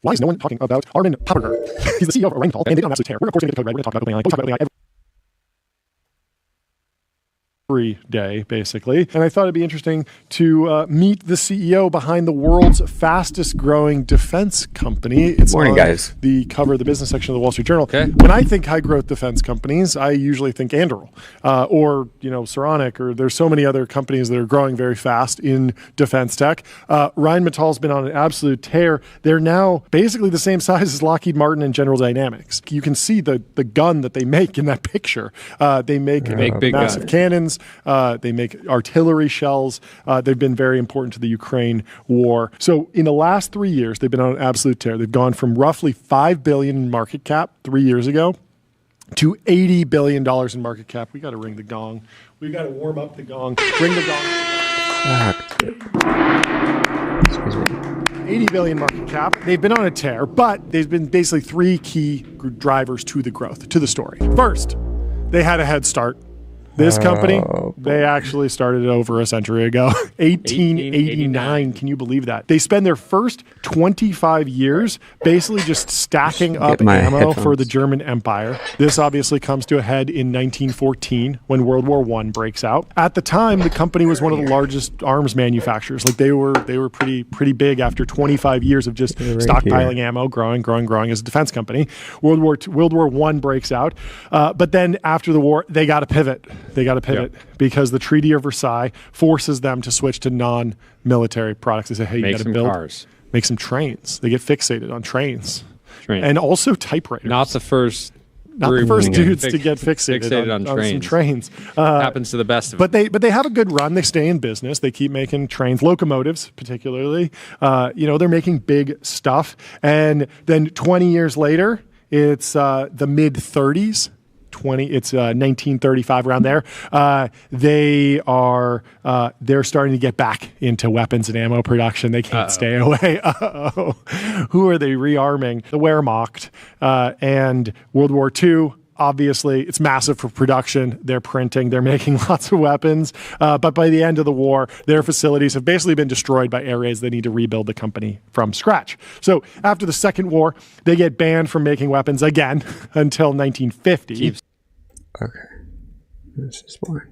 Why is no one talking about Armin Paperger? He's the CEO of Orangutan, and they don't absolutely tear. We're of course going to get the code right. We're going to talk about OpenAI. We'll talk about OpenAI every day, basically. And I thought it'd be interesting to meet the CEO behind the world's fastest growing defense company. It's Morning, on guys. the cover of the business section of the Wall Street Journal. Okay. When I think high growth defense companies, I usually think Anduril or Saronic, or there's so many other companies that are growing very fast in defense tech. Ryan Mittal's been on an absolute tear. They're now basically the same size as Lockheed Martin and General Dynamics. You can see the gun that they make in that picture. They make big massive cannons. They make artillery shells. They've been very important to the Ukraine war. So in the last 3 years, they've been on an absolute tear. They've gone from roughly $5 billion in market cap 3 years ago to $80 billion in market cap. We got to ring the gong. We got to warm up the gong. Ring the gong. Excuse me. 80 billion market cap. They've been on a tear, but there's been basically three key drivers to the growth, to the story. First, they had a head start. This company, they actually started over a century ago, 1889. Can you believe that? They spend their first 25 years basically just stacking up ammo for the German Empire. This obviously comes to a head in 1914 when World War I breaks out. At the time, the company was one of the largest arms manufacturers. Like they were pretty big after 25 years of just stockpiling ammo, growing as a defense company. World War I breaks out, but then after the war, they got to pivot. Because the Treaty of Versailles forces them to switch to non-military products. They say, hey, you got to build cars. Make some trains. They get fixated on trains. And also typewriters. Not the first dudes to get fixated on some trains. Happens to the best of them. But they have a good run. They stay in business. They keep making trains, locomotives particularly. They're making big stuff. And then 20 years later, it's the mid-30s. It's 1935 around there. They're starting to get back into weapons and ammo production. They can't stay away. Who are they rearming? The Wehrmacht and World War II. Obviously, it's massive for production. They're printing. They're making lots of weapons. But by the end of the war, their facilities have basically been destroyed by air raids. They need to rebuild the company from scratch. So after the Second War, they get banned from making weapons again until 1950. Okay. This is boring.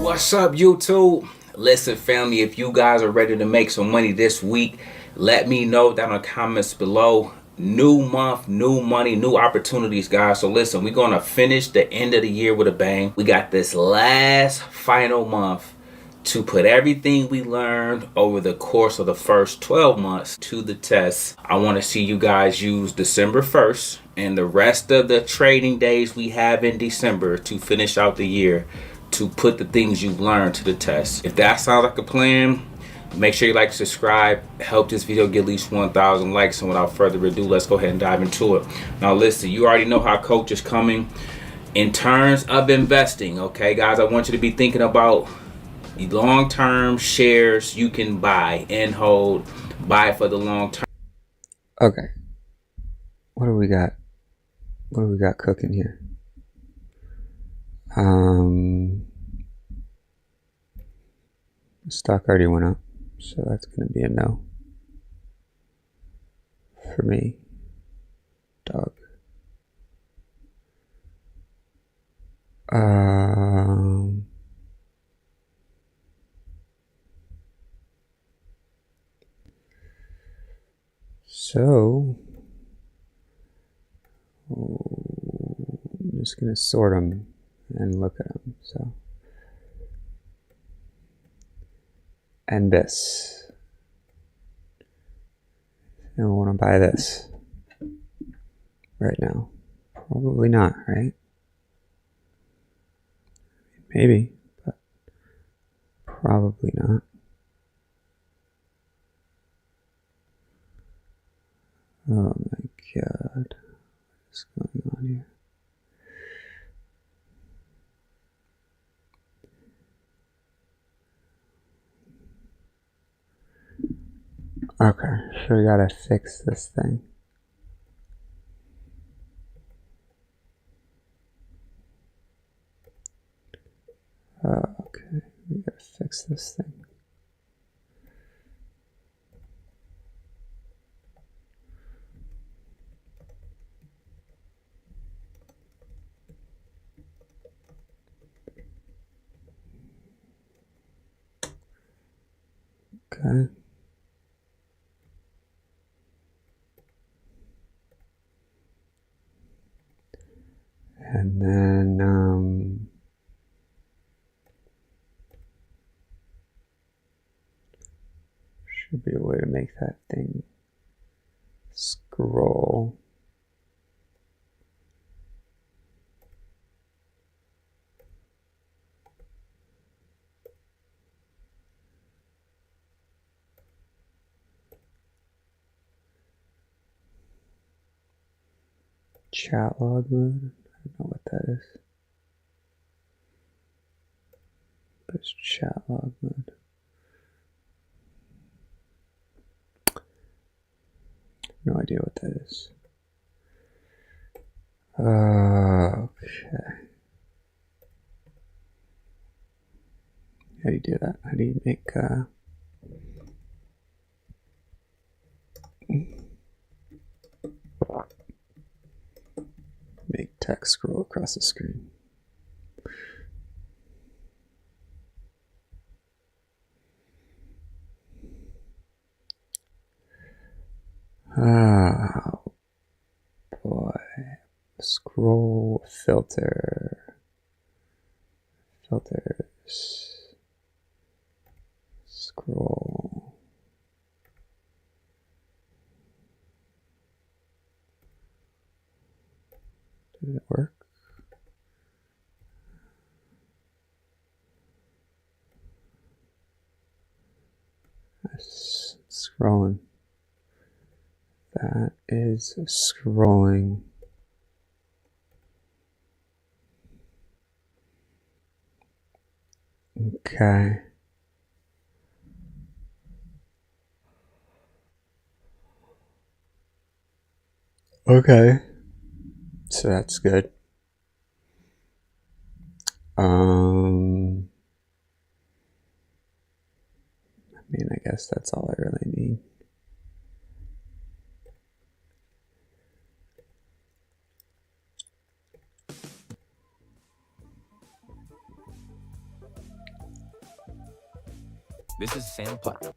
What's up, YouTube? Listen, family, if you guys are ready to make some money this week, let me know down in the comments below. New month, new money, new opportunities, guys. So listen, we're going to finish the end of the year with a bang. We got this last final month to put everything we learned over the course of the first 12 months to the test. I want to see you guys use December 1st and the rest of the trading days we have in December to finish out the year to put the things you've learned to the test. If that sounds like a plan, make sure you like, subscribe, help this video get at least 1,000 likes. And without further ado, let's go ahead and dive into it. Now listen, you already know how Coach is coming in terms of investing. Okay, guys, I want you to be thinking about long-term shares you can buy and hold. Buy for the long term. Okay. What do we got? What do we got cooking here? Stock already went up, so that's going to be a no for me. Dog. So I'm just going to sort them and look at them. So, and this, and I want to buy this right now. Probably not, right? Maybe, but probably not. Oh my God, what's going on here? Okay, so we gotta fix this thing. Okay, we gotta fix this thing. Okay. And then, should be a way to make that thing scroll. Chat log mode? I don't know what that is. But it's chat log mode. No idea what that is. Okay. How do you do that? How do you make text scroll across the screen? Oh boy. Scroll filter. Filters. Scroll. Did it work? That's scrolling. That is scrolling. Okay. Okay. So that's good. I mean, I guess that's all I really need. This is Sam Putt.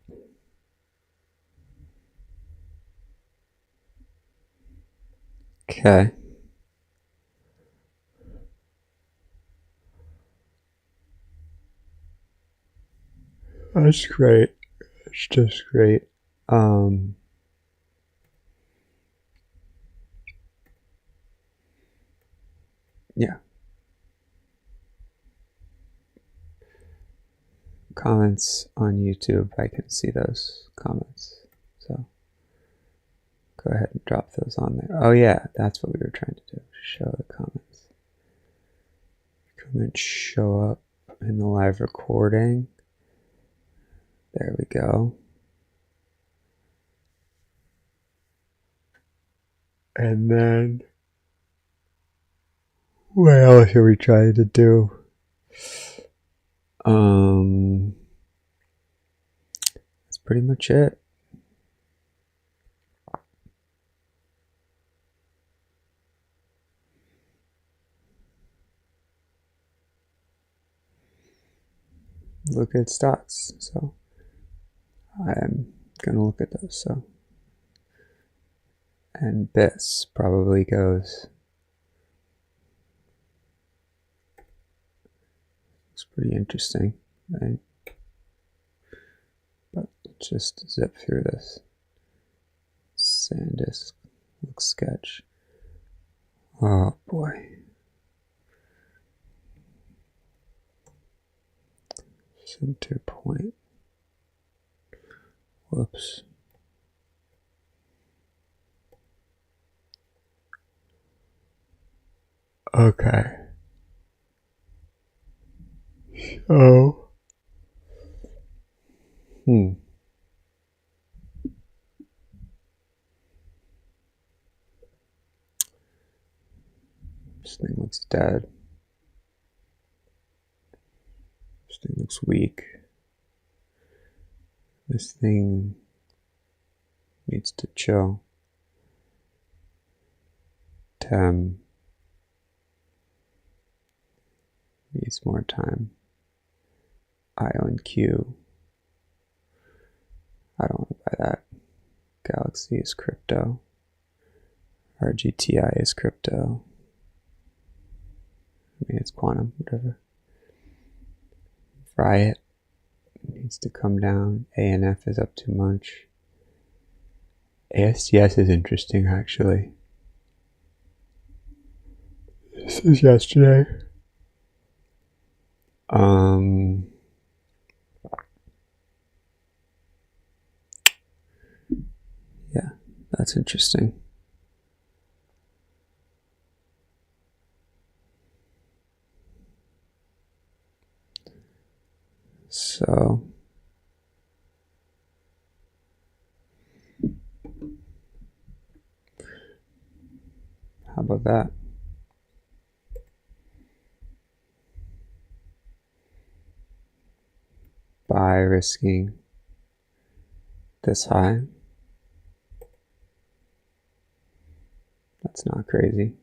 Okay. That's great. It's just great. Yeah. Comments on YouTube, I can see those comments. So go ahead and drop those on there. Oh yeah, that's what we were trying to do. Show the comments. Comments show up in the live recording. There we go. And then what else are we trying to do? That's pretty much it. Look at stocks. So I'm gonna look at those. So and BIS probably goes. It's pretty interesting, right? But just zip through this. SanDisk looks sketch. Oh boy. Center point. Whoops. Okay. So. dead. This thing looks weak. This thing needs to chill. Tem needs more time. IO and Q. I don't want to buy that. Galaxy is crypto. RGTI is crypto. I mean, it's quantum, whatever. Riot needs to come down. ANF is up too much. ASTS is interesting, actually. This is yesterday. Yeah, that's interesting. So how about that? Buy risking this high. That's not crazy.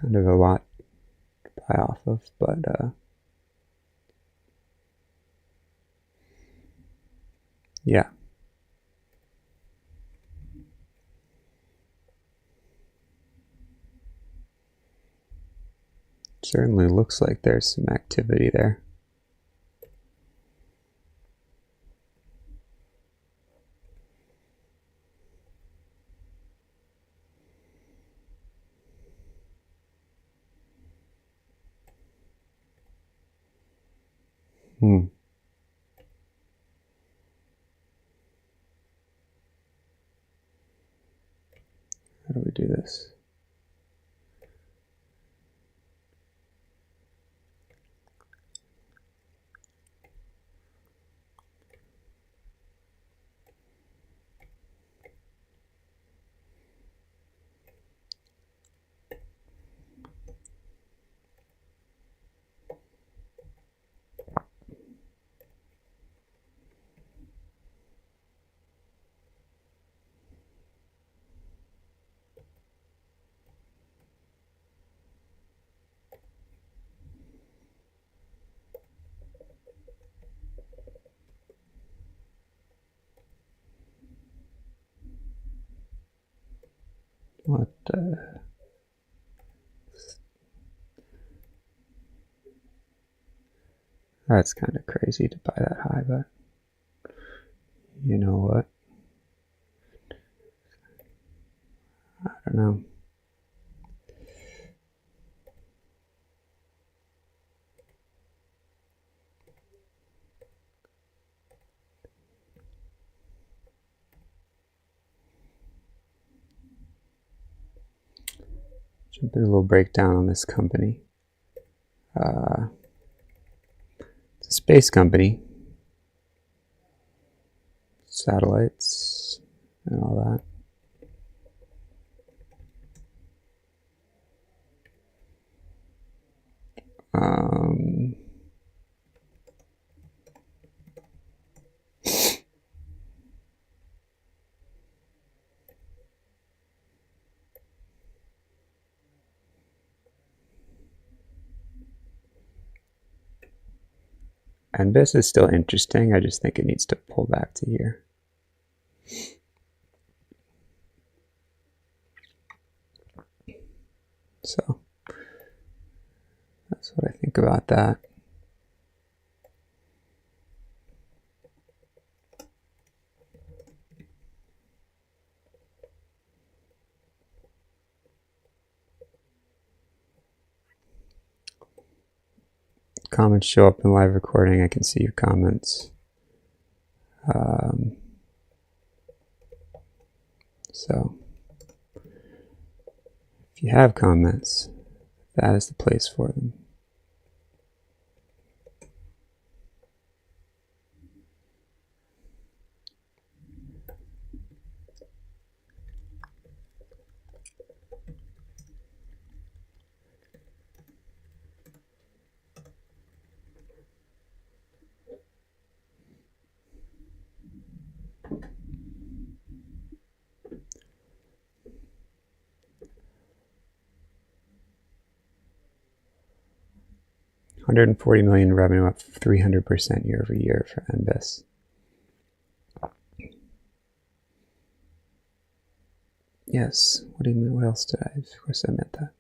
Kind of a lot to buy off of, but yeah. Certainly looks like there's some activity there. How do we do this? What that's kind of crazy to buy that high, but you know what? I don't know. Jump in a little breakdown on this company. It's a space company. Satellites and all that. And this is still interesting. I just think it needs to pull back to here. So that's what I think about that. Comments show up in live recording. I can see your comments. So if you have comments, that is the place for them. $140 million revenue, up 300% year over year for NBIS. Yes. What do you mean? What else did I? Of course, I meant that.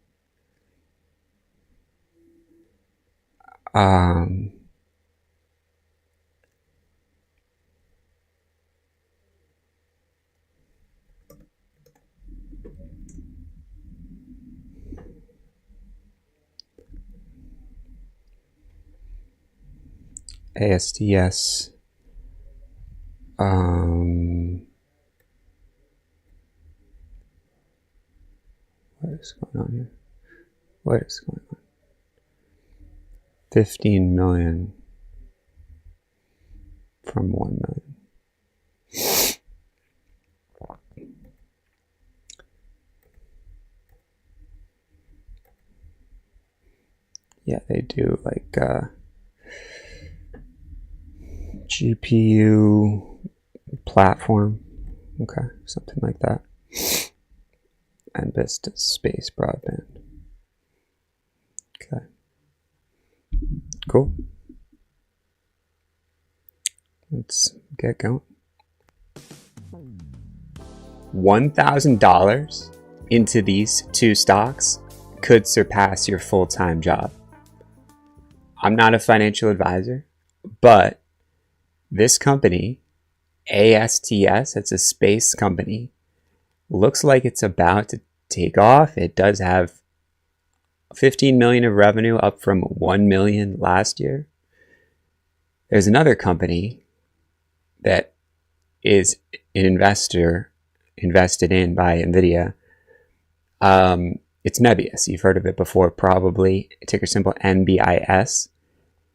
ASTS. What is going on here? What is going on? 15 million from 1 million. Yeah, they do like GPU platform. Okay, something like that. And best space broadband. Okay. Cool. Let's get going. $1,000 into these two stocks could surpass your full-time job. I'm not a financial advisor, but this company, ASTS, it's a space company, looks like it's about to take off. It does have 15 million of revenue, up from 1 million last year. There's another company that is an investor invested in by NVIDIA. It's Nebius. You've heard of it before, probably. Ticker symbol NBIS.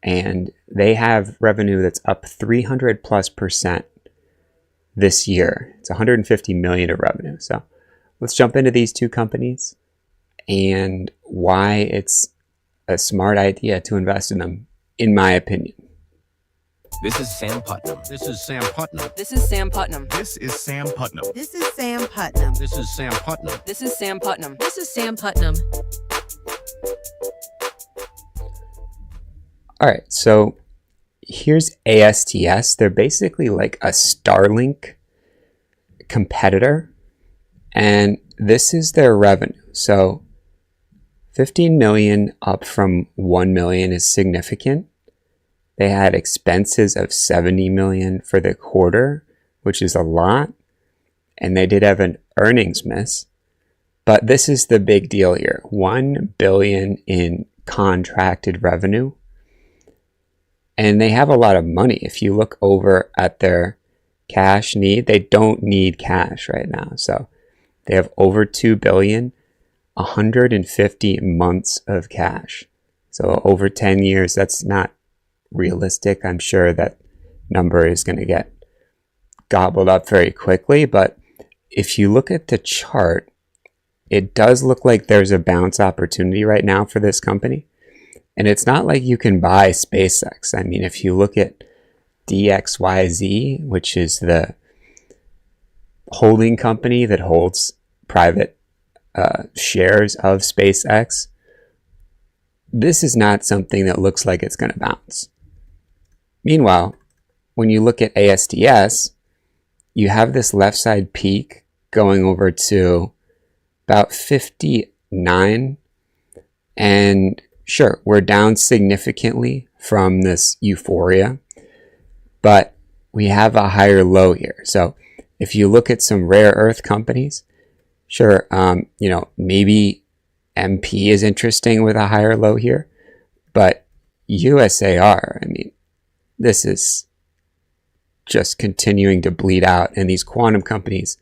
And they have revenue that's up 300+% this year. It's 150 million of revenue. So let's jump into these two companies and why it's a smart idea to invest in them, in my opinion. This is Sam Putnam. This is Sam Putnam. This is Sam Putnam. This is Sam Putnam. This is Sam Putnam. This is Sam Putnam. This is Sam Putnam. This is Sam Putnam. All right, so here's ASTS. They're basically like a Starlink competitor, and this is their revenue. So 15 million up from 1 million is significant. They had expenses of 70 million for the quarter, which is a lot, and they did have an earnings miss. But this is the big deal here. 1 billion in contracted revenue. And they have a lot of money. If you look over at their cash need, they don't need cash right now. So they have over 2 billion, 150 months of cash. So over 10 years, that's not realistic. I'm sure that number is going to get gobbled up very quickly. But if you look at the chart, it does look like there's a bounce opportunity right now for this company. And it's not like you can buy SpaceX. I mean, if you look at DXYZ, which is the holding company that holds private shares of SpaceX, this is not something that looks like it's going to bounce. Meanwhile, when you look at ASTS, you have this left side peak going over to about 59, and sure, we're down significantly from this euphoria, but we have a higher low here. So if you look at some rare earth companies, sure, maybe MP is interesting with a higher low here, but USAR, I mean, this is just continuing to bleed out, and these quantum companies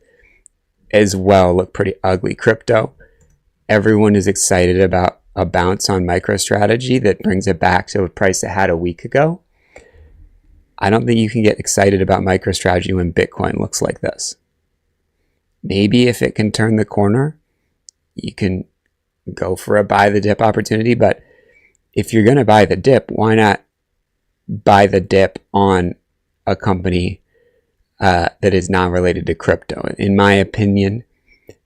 as well look pretty ugly. Crypto, everyone is excited about a bounce on MicroStrategy that brings it back to a price it had a week ago, I don't think you can get excited about MicroStrategy when Bitcoin looks like this. Maybe if it can turn the corner, you can go for a buy the dip opportunity. But if you're going to buy the dip, why not buy the dip on a company that is not related to crypto? In my opinion,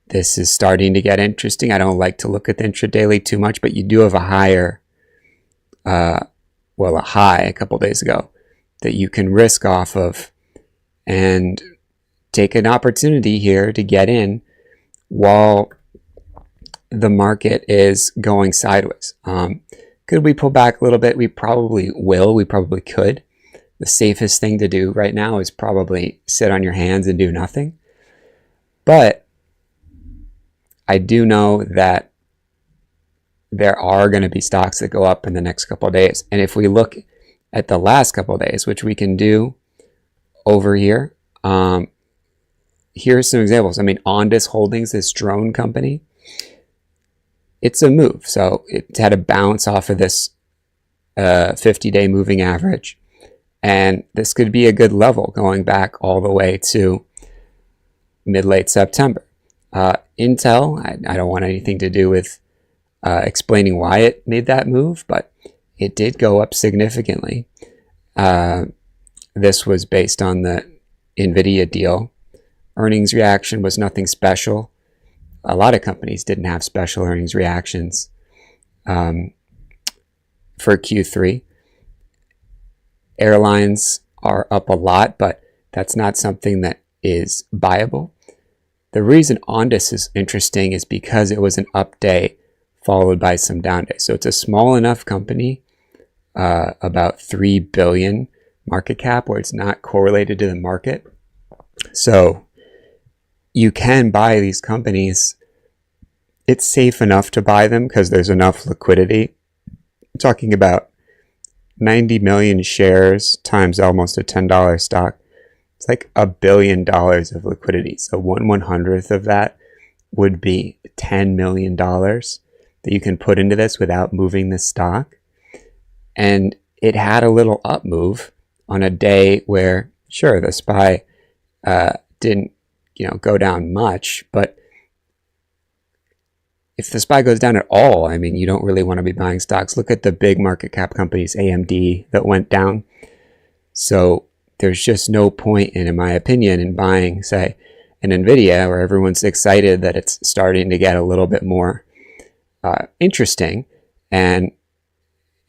this is starting to get interesting. I don't like to look at the intraday too much, but you do have a higher, a high a couple days ago that you can risk off of and take an opportunity here to get in while the market is going sideways. Could we pull back a little bit? We probably will. We probably could. The safest thing to do right now is probably sit on your hands and do nothing. But I do know that there are going to be stocks that go up in the next couple of days. And if we look at the last couple of days, which we can do over here, here's some examples. I mean, Ondas Holdings, this drone company, it's a move. So it had a bounce off of this 50-day moving average. And this could be a good level going back all the way to mid-late September. Intel, I don't want anything to do with explaining why it made that move, but it did go up significantly. This was based on the NVIDIA deal. Earnings reaction was nothing special. A lot of companies didn't have special earnings reactions for Q3. Airlines are up a lot, but that's not something that is buyable. The reason Ondas is interesting is because it was an up day followed by some down days. So it's a small enough company, about 3 billion market cap, where it's not correlated to the market. So you can buy these companies. It's safe enough to buy them because there's enough liquidity. I'm talking about 90 million shares times almost a $10 stock. It's like $1 billion of liquidity. So 1/100th of that would be $10 million that you can put into this without moving the stock. And it had a little up move on a day where, sure, the SPY didn't, go down much, but if the SPY goes down at all, I mean, you don't really want to be buying stocks. Look at the big market cap companies, AMD, that went down. So there's just no point in my opinion, in buying, say, an NVIDIA, where everyone's excited that it's starting to get a little bit more interesting, and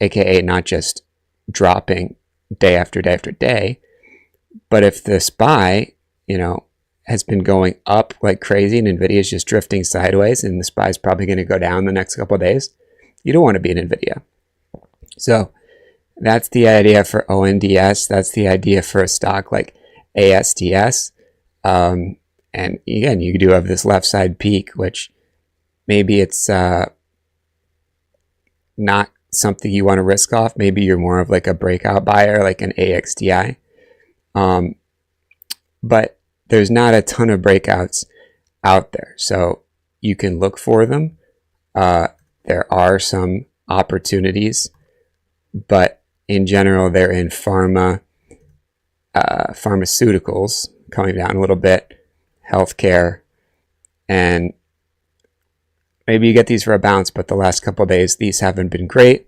AKA not just dropping day after day after day. But if the SPY, has been going up like crazy and NVIDIA is just drifting sideways and the SPY is probably going to go down the next couple of days, you don't want to be in NVIDIA. So that's the idea for ONDS. That's the idea for a stock like ASTS. And again, you do have this left side peak, which maybe it's not something you want to risk off. Maybe you're more of like a breakout buyer, like an AXDI. But there's not a ton of breakouts out there. So you can look for them. There are some opportunities, but in general, they're in pharmaceuticals, coming down a little bit, healthcare, and maybe you get these for a bounce, but the last couple of days, these haven't been great,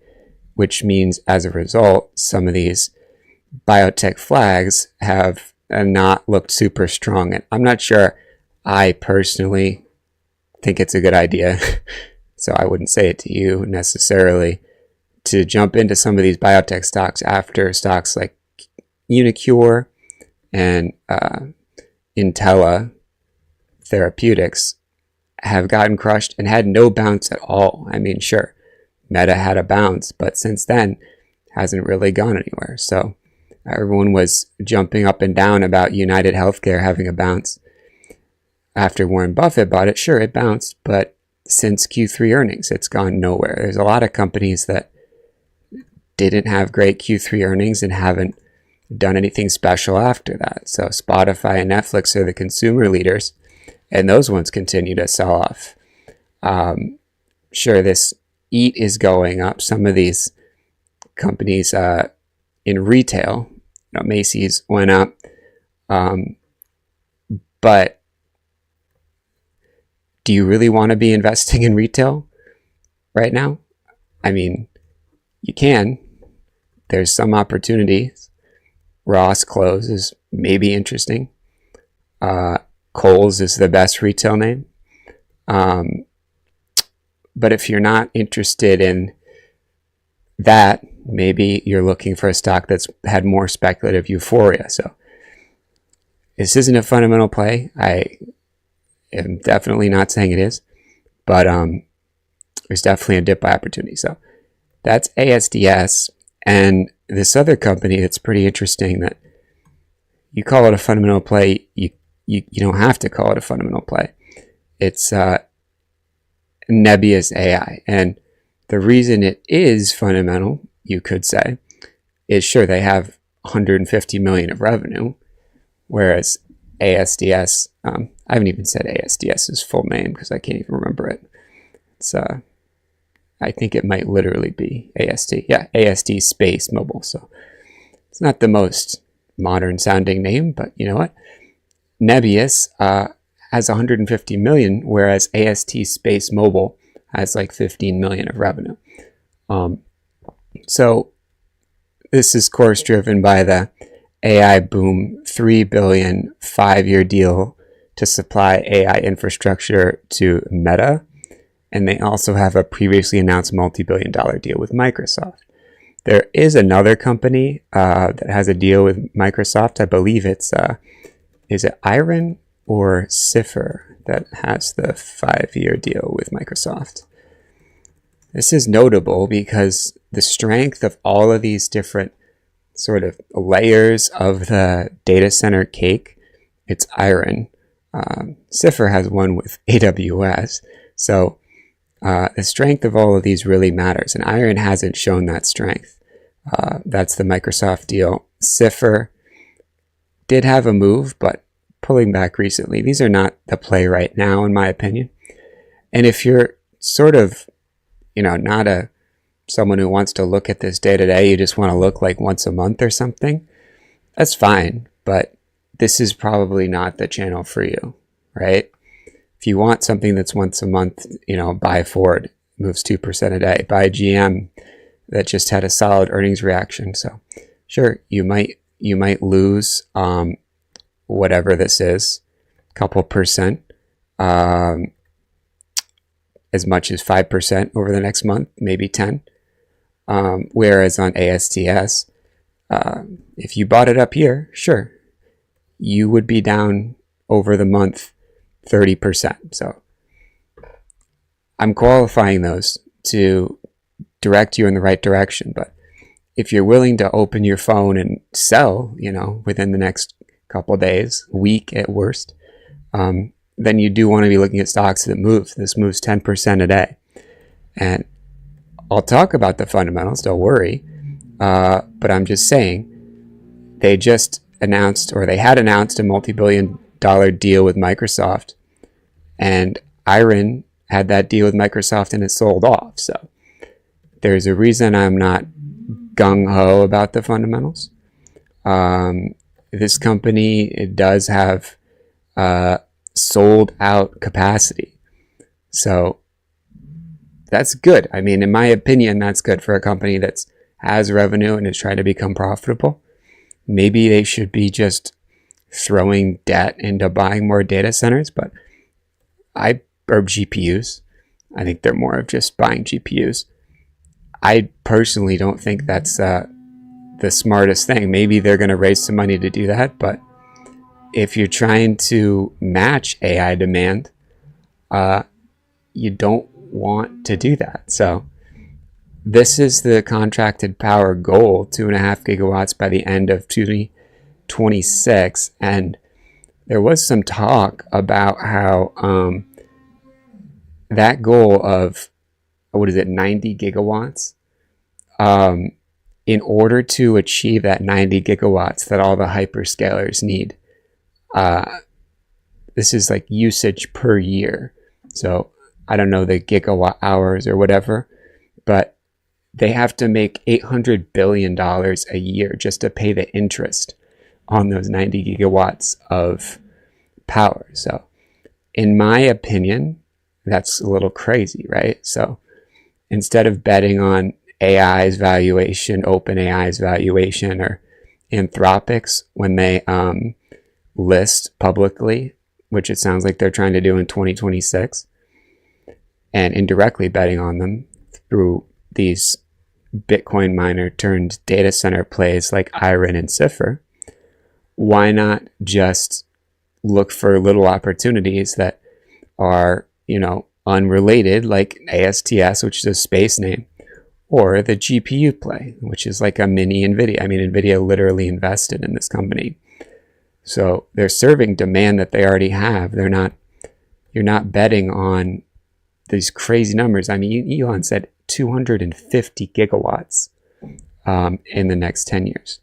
which means as a result, some of these biotech flags have not looked super strong. And I'm not sure I personally think it's a good idea, so I wouldn't say it to you necessarily, to jump into some of these biotech stocks after stocks like Unicure and Intella Therapeutics have gotten crushed and had no bounce at all. I mean, sure, Meta had a bounce, but since then hasn't really gone anywhere. So everyone was jumping up and down about United Healthcare having a bounce after Warren Buffett bought it. Sure, it bounced, but since Q3 earnings, it's gone nowhere. There's a lot of companies that didn't have great Q3 earnings and haven't done anything special after that. So Spotify and Netflix are the consumer leaders, and those ones continue to sell off. Sure, this Eat is going up. Some of these companies in retail, Macy's went up, but do you really want to be investing in retail right now? I mean, you can. There's some opportunities. Ross Clothes is maybe interesting. Kohl's is the best retail name. But if you're not interested in that, maybe you're looking for a stock that's had more speculative euphoria. So this isn't a fundamental play. I am definitely not saying it is, but there's definitely a dip by opportunity. So that's ASDS. And this other company that's pretty interesting, that you call it a fundamental play, you don't have to call it a fundamental play. It's Nebius AI. And the reason it is fundamental, you could say, is sure, they have 150 million of revenue, whereas ASDS, I haven't even said ASDS's full name because I can't even remember it. It's I think it might literally be AST. Yeah, AST Space Mobile. So it's not the most modern sounding name, but you know what? Nebius has 150 million, whereas AST Space Mobile has like 15 million of revenue. So this is, of course, driven by the AI boom, $3 billion 5-year deal to supply AI infrastructure to Meta. And they also have a previously announced multi-billion-dollar deal with Microsoft. There is another company that has a deal with Microsoft. I believe it's, is it Iron or Cipher that has the 5-year deal with Microsoft? This is notable because the strength of all of these different sort of layers of the data center cake, it's Iron. Cipher has one with AWS. So the strength of all of these really matters, and Iron hasn't shown that strength. That's the Microsoft deal. Cipher did have a move, but pulling back recently. These are not the play right now, in my opinion. And if you're sort of, not someone who wants to look at this day to day, you just want to look like once a month or something, that's fine. But this is probably not the channel for you, right? If you want something that's once a month, buy Ford, moves 2% a day. Buy GM, that just had a solid earnings reaction. So sure, you might lose whatever this is, a couple percent, as much as 5% over the next month, maybe 10. Whereas on ASTS, if you bought it up here, sure, you would be down over the month 30%. So I'm qualifying those to direct you in the right direction. But if you're willing to open your phone and sell, within the next couple of days, week at worst, then you do want to be looking at stocks that move. This moves 10% a day. And I'll talk about the fundamentals, don't worry. But I'm just saying, they just announced, or they had announced, a multi-billion-dollar deal with Microsoft, and Iron had that deal with Microsoft and it sold off. So there's a reason I'm not gung-ho about the fundamentals. This company, it does have sold out capacity. So that's good. I mean, in my opinion, that's good for a company that has revenue and is trying to become profitable. Maybe they should be just throwing debt into buying more data centers, or GPUs. I think they're more of just buying GPUs. I personally don't think that's the smartest thing. Maybe they're going to raise some money to do that, but if you're trying to match AI demand, you don't want to do that. So this is the contracted power goal, 2.5 gigawatts by the end of 2026. And there was some talk about how that goal of, 90 gigawatts, in order to achieve that 90 gigawatts that all the hyperscalers need, this is like usage per year. So I don't know the gigawatt hours or whatever, but they have to make $800 billion a year just to pay the interest on those 90 gigawatts of power. So in my opinion, that's a little crazy, right? So instead of betting on AI's valuation, OpenAI's valuation, or Anthropic's when they list publicly, which it sounds like they're trying to do in 2026, and indirectly betting on them through these Bitcoin miner turned data center plays like Iron and Cipher, why not just look for little opportunities that are, unrelated, like ASTS, which is a space name, or the GPU play, which is like a mini NVIDIA. I mean, NVIDIA literally invested in this company. So they're serving demand that they already have. You're not betting on these crazy numbers. I mean, Elon said 250 gigawatts in the next 10 years,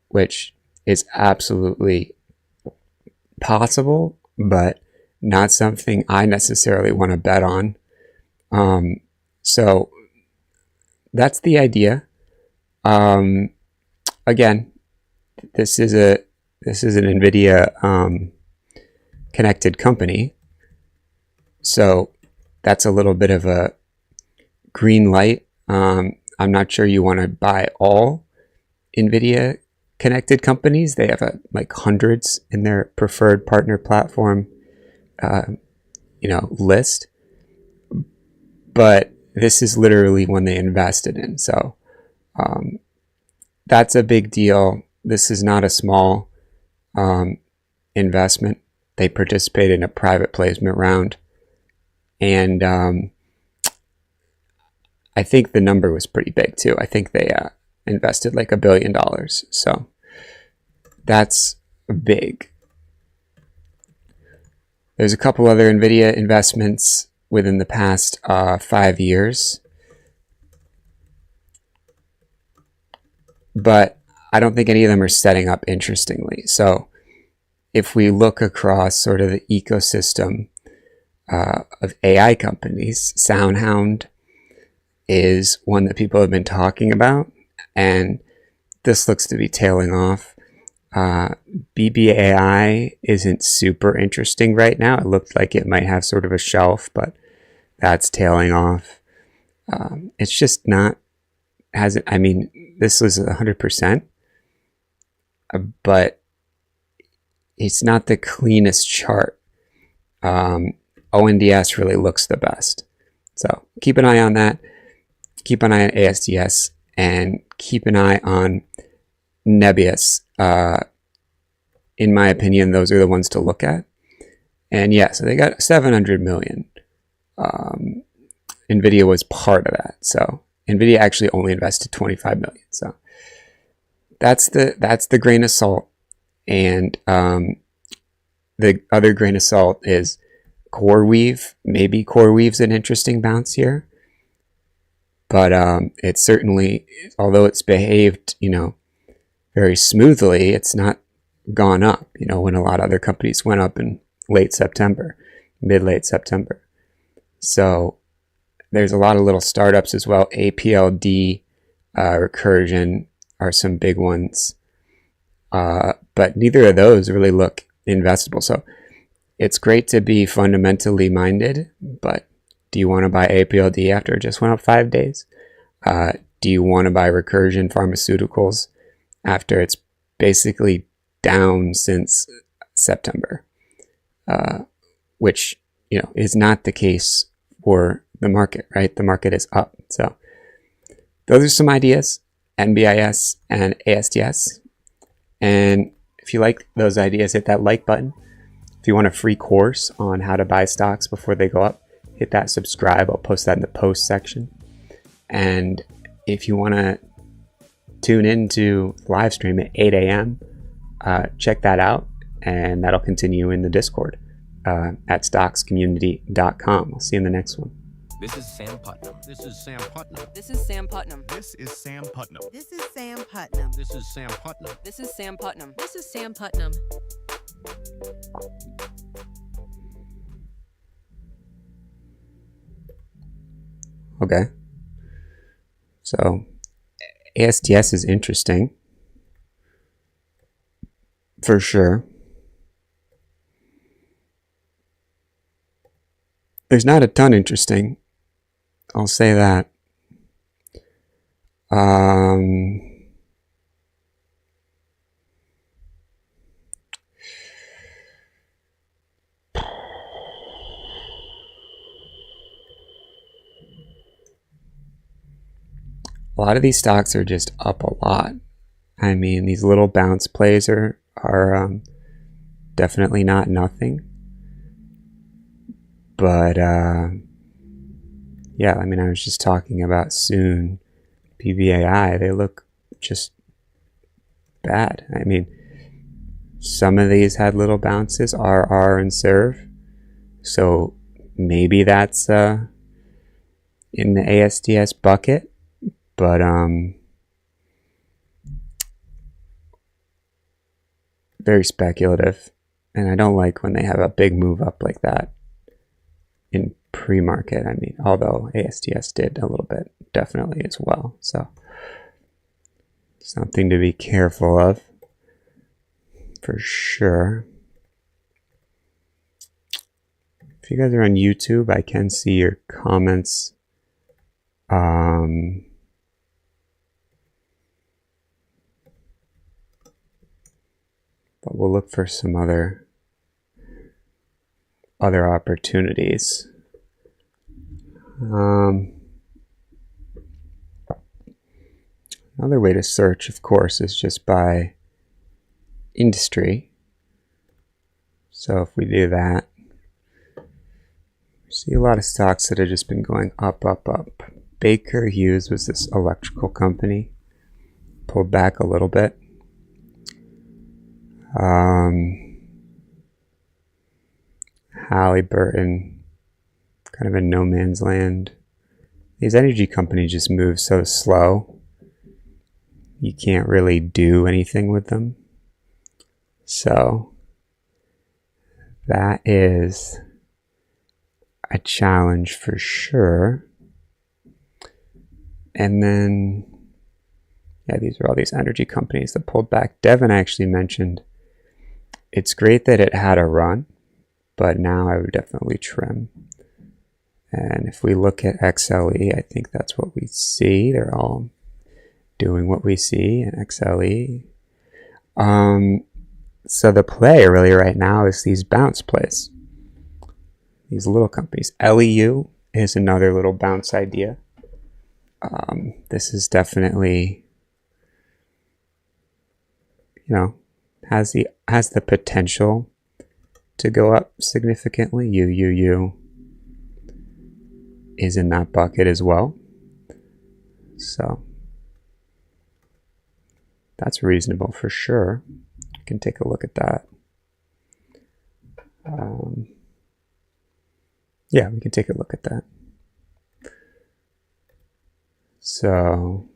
which is absolutely possible, but not something I necessarily want to bet on. So that's the idea. Again, this is an NVIDIA connected company. So that's a little bit of a green light. I'm not sure you want to buy all NVIDIA connected companies. They have like hundreds in their preferred partner platform list. But this is literally one they invested in. So that's a big deal. This is not a small investment. They participated in a private placement round. And I think the number was pretty big too. I think they invested like $1 billion. So that's big. There's a couple other NVIDIA investments within the past 5 years. But I don't think any of them are setting up interestingly. So if we look across sort of the ecosystem of AI companies, SoundHound is one that people have been talking about, and this looks to be tailing off. BBAI isn't super interesting right now. It looked like it might have sort of a shelf, but that's tailing off. It's just not, this was 100%, but it's not the cleanest chart. ONDS really looks the best. So keep an eye on that. Keep an eye on ASTS, and keep an eye on Nebius. In my opinion, those are the ones to look at. And yeah, so they got 700 million. NVIDIA was part of that. So NVIDIA actually only invested 25 million. So that's the grain of salt. And the other grain of salt is CoreWeave. Maybe CoreWeave's an interesting bounce here. But it's certainly, although it's behaved, very smoothly, it's not gone up, when a lot of other companies went up in mid-late September. So there's a lot of little startups as well. APLD, Recursion are some big ones. But neither of those really look investable. So it's great to be fundamentally minded, but do you want to buy APLD after it just went up 5 days? Do you want to buy Recursion Pharmaceuticals after it's basically down since September? Which, is not the case for the market, right? The market is up. So those are some ideas, NBIS and ASTS. And if you like those ideas, hit that like button. If you want a free course on how to buy stocks before they go up, hit that subscribe. I'll post that in the post section. And if you want to tune into live stream at 8 a.m., check that out. And that'll continue in the Discord at stockscommunity.com. I'll see you in the next one. This is Sam Putnam. This is Sam Putnam. This is Sam Putnam. This is Sam Putnam. This is Sam Putnam. This is Sam Putnam. This is Sam Putnam. This is Sam Putnam. Okay. So ASTS is interesting for sure. There's not a ton interesting, I'll say that. A lot of these stocks are just up a lot. I mean, these little bounce plays are definitely not nothing. But yeah, I mean, I was just talking about soon PBAI. They look just bad. I mean, some of these had little bounces, RR and serve. So maybe that's in the ASTS bucket. But very speculative. And I don't like when they have a big move up like that in pre-market. I mean, although ASTS did a little bit, definitely as well. So something to be careful of for sure. If you guys are on YouTube, I can see your comments. But we'll look for some other opportunities. Another way to search, of course, is just by industry. So if we do that, we see a lot of stocks that have just been going up, up, up. Baker Hughes was this electrical company, pulled back a little bit. Halliburton, kind of in no man's land. These energy companies just move so slow. You can't really do anything with them. So that is a challenge for sure. And then, yeah, these are all these energy companies that pulled back. Devin actually mentioned it's great that it had a run, but now I would definitely trim. And if we look at XLE, I think that's what we see. They're all doing what we see in XLE. So the play really right now is these bounce plays. These little companies. LEU is another little bounce idea. This is definitely, you know, has the potential to go up significantly. UUU is in that bucket as well. So that's reasonable for sure. You can take a look at that. Yeah, we can take a look at that. So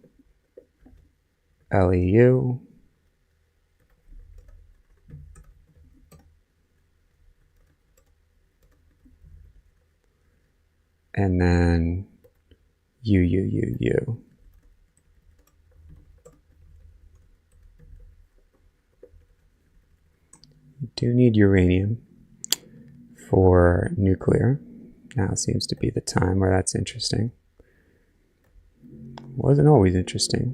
LEU. And then UUUU. You do need uranium for nuclear. Now seems to be the time where that's interesting. Wasn't always interesting.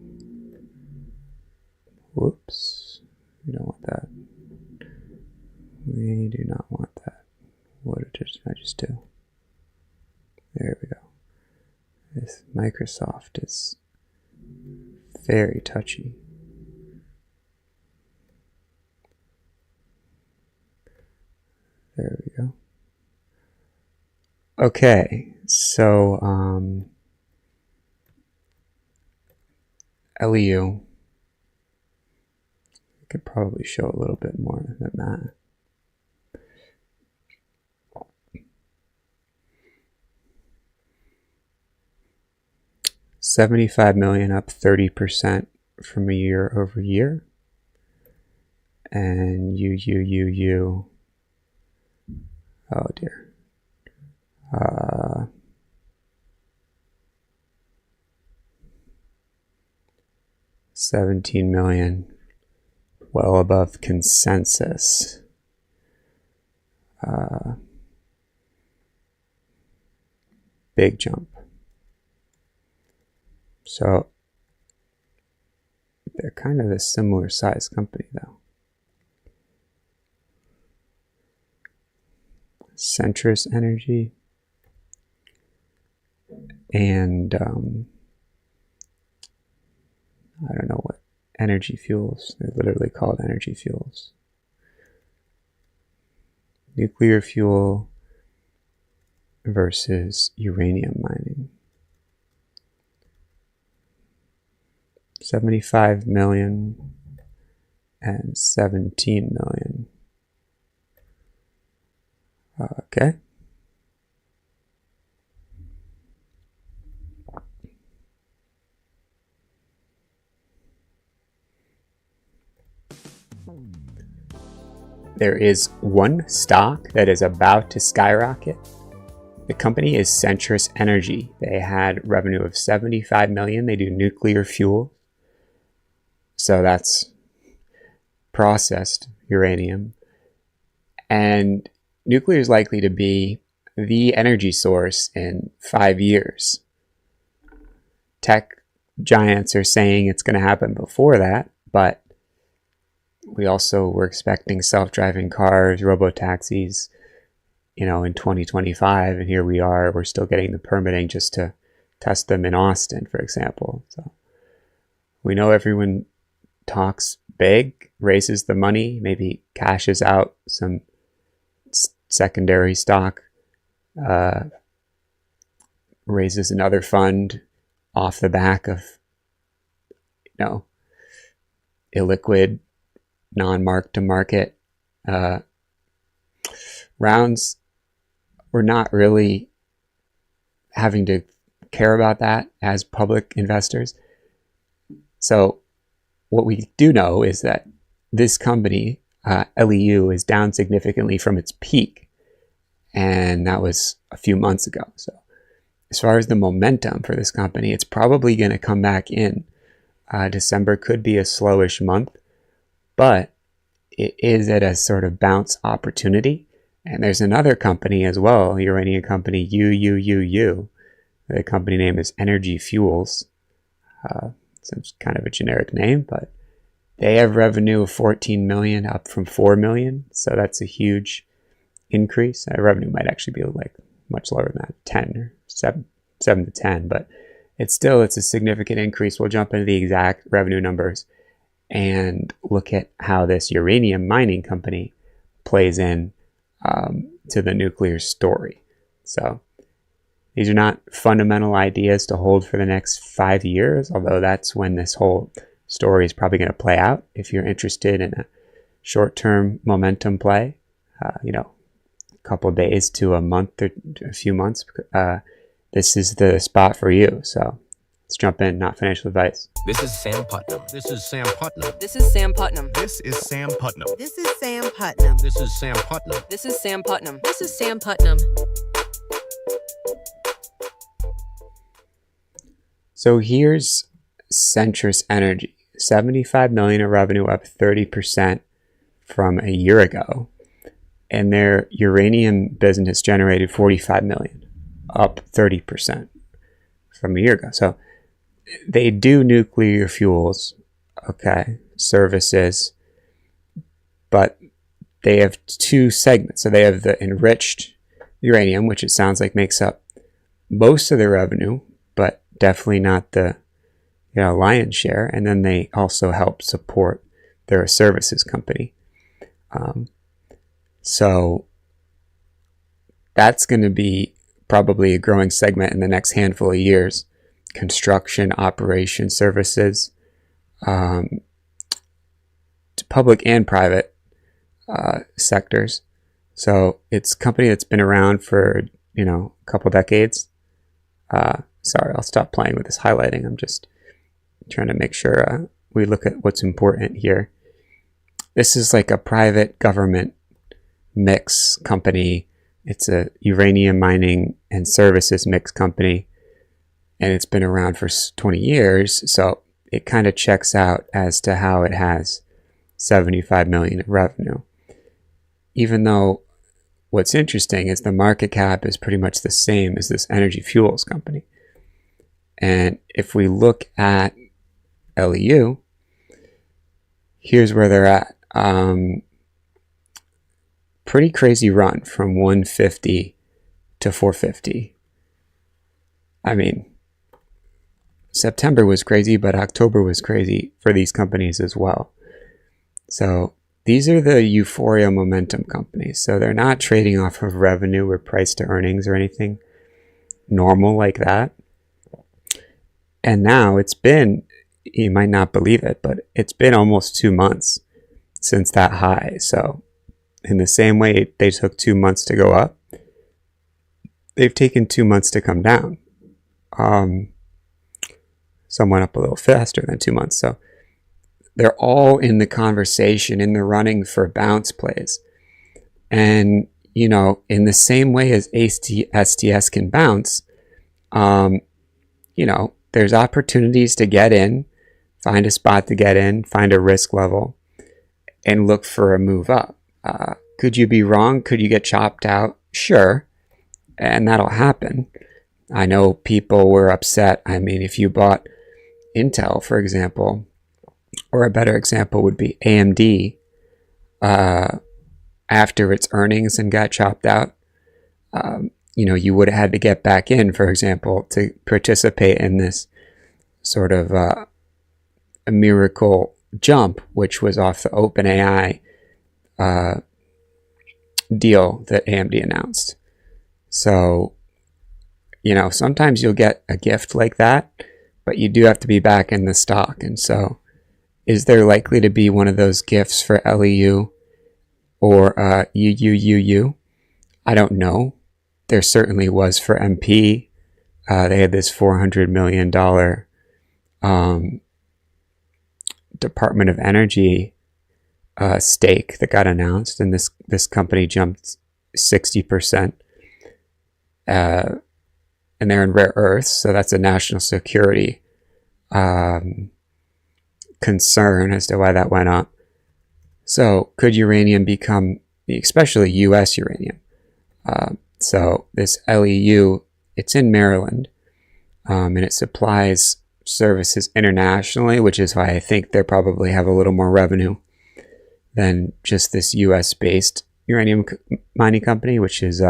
Whoops. We don't want that. We do not want that. What did I just do? There we go. This Microsoft is very touchy. There we go. Okay, so LEU. I could probably show a little bit more than that. $75 million, up 30% from a year over year. And UUUU. Oh dear. 17 million, well above consensus. Big jump. So they're kind of a similar size company though. Centrus Energy and I don't know what energy fuels. They're literally called energy fuels. Nuclear fuel versus uranium mining. 75 million and 17 million. Okay. There is one stock that is about to skyrocket. The company is Centrus Energy. They had revenue of 75 million. They do nuclear fuel. So that's processed uranium. And nuclear is likely to be the energy source in 5 years. Tech giants are saying it's going to happen before that, but we also were expecting self-driving cars, robo-taxis, in 2025, and here we are. We're still getting the permitting just to test them in Austin, for example. So we know everyone talks big, raises the money, maybe cashes out some secondary stock, raises another fund off the back of, illiquid, non-mark-to-market rounds. We're not really having to care about that as public investors. So what we do know is that this company, LEU, is down significantly from its peak. And that was a few months ago. So as far as the momentum for this company, it's probably going to come back in. December could be a slowish month, but it is at a sort of bounce opportunity. And there's another company as well, uranium company UUUU. The company name is Energy Fuels. It's kind of a generic name, but they have revenue of 14 million, up from 4 million. So that's a huge increase. Revenue might actually be like much lower than that, 10 or 7 to 10, but it's a significant increase. We'll jump into the exact revenue numbers and look at how this uranium mining company plays in to the nuclear story. So these are not fundamental ideas to hold for the next 5 years, although that's when this whole story is probably going to play out. If you're interested in a short-term momentum play, a couple of days to a month or a few months, this is the spot for you. So let's jump in. Not financial advice. This is Sam Putnam. This is Sam Putnam. This is Sam Putnam. This is Sam Putnam. This is Sam Putnam. This is Sam Putnam. This is Sam Putnam. This is Sam Putnam. So here's Centrus Energy. 75 million in revenue, up 30% from a year ago. And their uranium business generated 45 million, up 30% from a year ago. So they do nuclear fuels, services, but they have two segments. So they have the enriched uranium, which it sounds like makes up most of their revenue, but definitely not the lion's share. And then they also help support their services company. So that's going to be probably a growing segment in the next handful of years. Construction, operation services, public and private sectors. So it's a company that's been around for, a couple decades. Sorry, I'll stop playing with this highlighting. I'm just trying to make sure we look at what's important here. This is like a private government mix company. It's a uranium mining and services mix company, and it's been around for 20 years. So it kind of checks out as to how it has 75 million in revenue. Even though what's interesting is the market cap is pretty much the same as this energy fuels company. And if we look at LEU, here's where they're at. Pretty crazy run from 150 to 450. I mean, September was crazy, but October was crazy for these companies as well. So these are the euphoria momentum companies. So they're not trading off of revenue or price to earnings or anything normal like that. And now it's been, you might not believe it, but it's been almost 2 months since that high. So in the same way they took 2 months to go up, they've taken 2 months to come down. Some went up a little faster than 2 months. So they're all in the conversation, in the running for bounce plays. And, you know, in the same way as STS can bounce, you know, there's opportunities to get in, find a spot to get in, find a risk level, and look for a move up. Could you be wrong? Could you get chopped out? Sure. And that'll happen. I know people were upset. I mean, if you bought Intel, for example, or a better example would be AMD, after its earnings and got chopped out, you know, you would have had to get back in, for example, to participate in this sort of a miracle jump, which was off the OpenAI deal that AMD announced. So, you know, sometimes you'll get a gift like that, but you do have to be back in the stock. And so, is there likely to be one of those gifts for LEU or UUUU? I don't know. There certainly was for MP. They had this $400 million Department of Energy stake that got announced, and this company jumped 60%. And they're in rare earths, so that's a national security concern as to why that went up. So could uranium become, especially U.S. uranium? So this LEU, it's in Maryland, and it supplies services internationally, which is why I think they probably have a little more revenue than just this U.S.-based uranium mining company, which is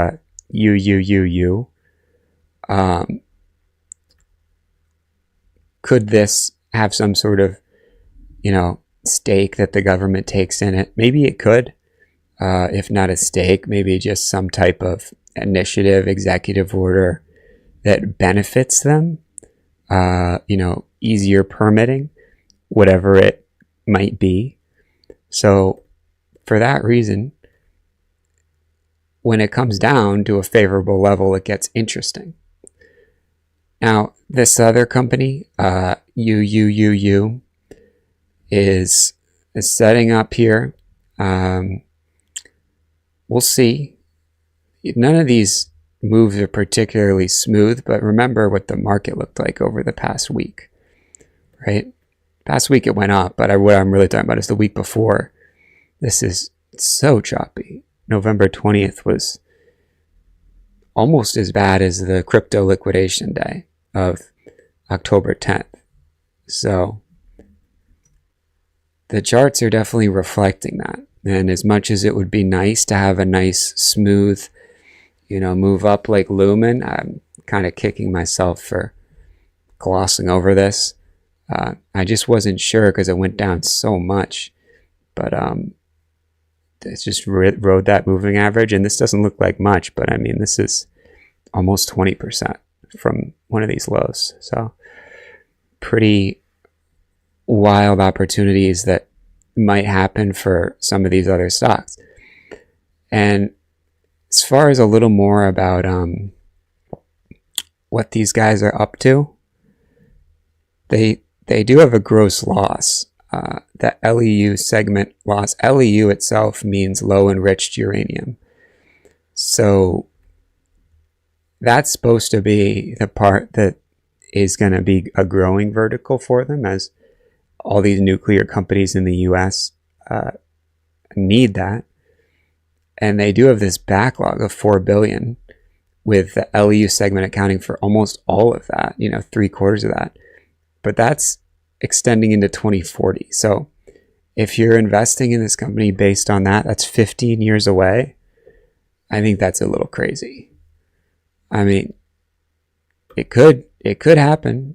UUUU. Could this have some sort of, you know, stake that the government takes in it? Maybe it could. If not a stake, maybe just some type of initiative, executive order that benefits them. You know, easier permitting, whatever it might be. So for that reason, when it comes down to a favorable level, it gets interesting. Now, this other company, UUUU, is setting up here. We'll see. None of these moves are particularly smooth, but remember what the market looked like over the past week, right? Past week it went up, but what I'm really talking about is the week before. This is so choppy. November 20th was almost as bad as the crypto liquidation day of October 10th. So the charts are definitely reflecting that. And as much as it would be nice to have a nice, smooth, you know, move up like Lumen, I'm kind of kicking myself for glossing over this. I just wasn't sure because it went down so much. But it's just rode that moving average. And this doesn't look like much, but I mean, this is almost 20% from one of these lows. So pretty wild opportunities that might happen for some of these other stocks. And as far as a little more about what these guys are up to, they do have a gross loss. The LEU segment loss. LEU itself means low enriched uranium. So that's supposed to be the part that is going to be a growing vertical for them as all these nuclear companies in the US need that. And they do have this backlog of 4 billion, with the LEU segment accounting for almost all of that, 3/4 of that. But that's extending into 2040. So if you're investing in this company based on that, that's 15 years away. I think that's a little crazy. I mean, it could happen.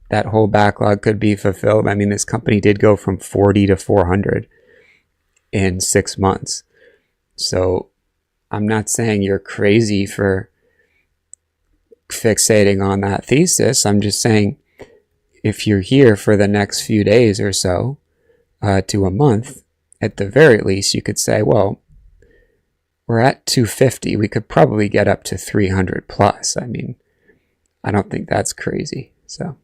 That whole backlog could be fulfilled. I mean, this company did go from 40 to 400 in 6 months. So I'm not saying you're crazy for fixating on that thesis. I'm just saying if you're here for the next few days or so to a month, at the very least, you could say, well, we're at 250. We could probably get up to 300 plus. I mean, I don't think that's crazy. So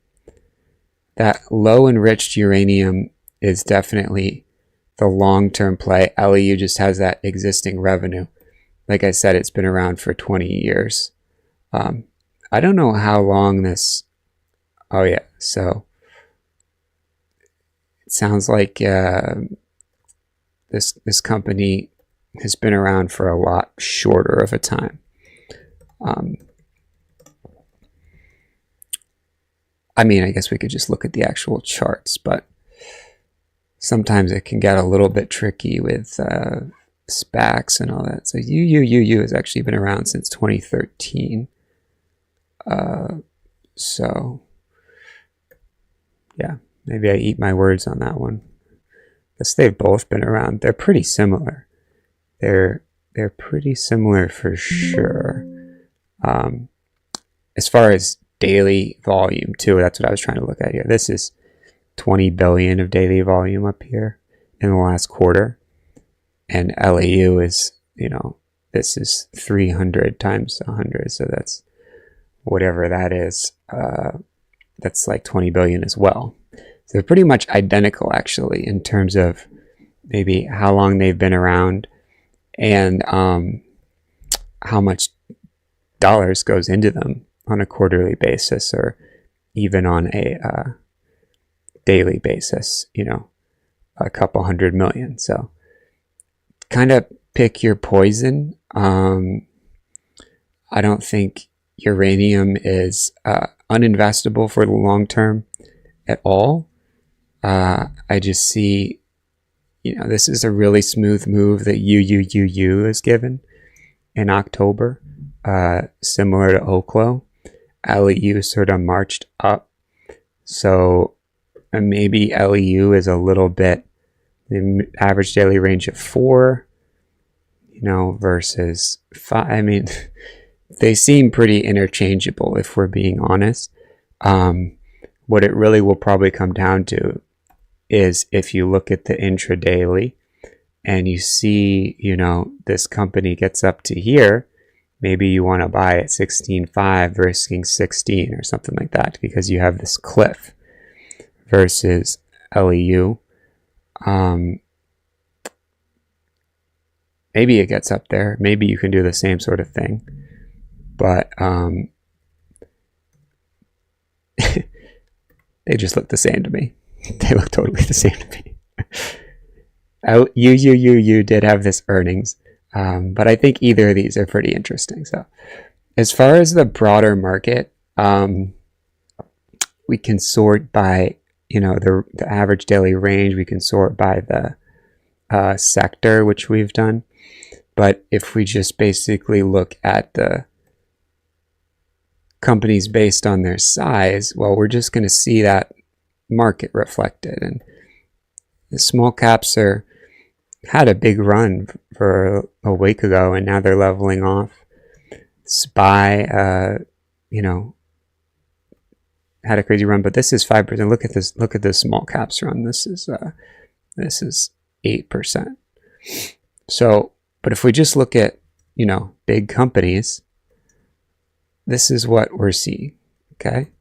that low enriched uranium is definitely the long-term play. LEU just has that existing revenue. Like I said, it's been around for 20 years. I don't know how long this... Oh yeah, so it sounds like this company has been around for a lot shorter of a time. I mean, I guess we could just look at the actual charts, but sometimes it can get a little bit tricky with SPACs and all that. So UUUU has actually been around since 2013. So yeah, maybe I eat my words on that one. Guess they've both been around. They're pretty similar. They're pretty similar for sure. As far as daily volume too, that's what I was trying to look at here. This is 20 billion of daily volume up here in the last quarter. And LEU is, this is 300 times 100. So that's whatever that is. That's like 20 billion as well. So they're pretty much identical actually in terms of maybe how long they've been around and how much dollars goes into them on a quarterly basis or even on a daily basis, a couple 100 million. So kind of pick your poison. I don't think uranium is uninvestable for the long term at all. I just see, this is a really smooth move that UUUU is given in October, similar to Oklo. LEU sort of marched up. So maybe LEU is a little bit, the average daily range of 4, versus 5. I mean, they seem pretty interchangeable if we're being honest. What it really will probably come down to is if you look at the intradaily and you see, this company gets up to here, maybe you want to buy at 16.5 risking 16 or something like that because you have this cliff versus LEU. Maybe it gets up there. Maybe you can do the same sort of thing. But they just look the same to me. They look totally the same to me. UUUU did have this earnings. But I think either of these are pretty interesting. So as far as the broader market, we can sort by, the average daily range. We can sort by the sector, which we've done. But if we just basically look at the companies based on their size, well, we're just going to see that market reflected. And the small caps had a big run for a week ago, and now they're leveling off. SPY, had a crazy run, but this is 5%. Look at this. Look at this small caps run. This is 8%. So, but if we just look at big companies, this is what we're seeing. Okay,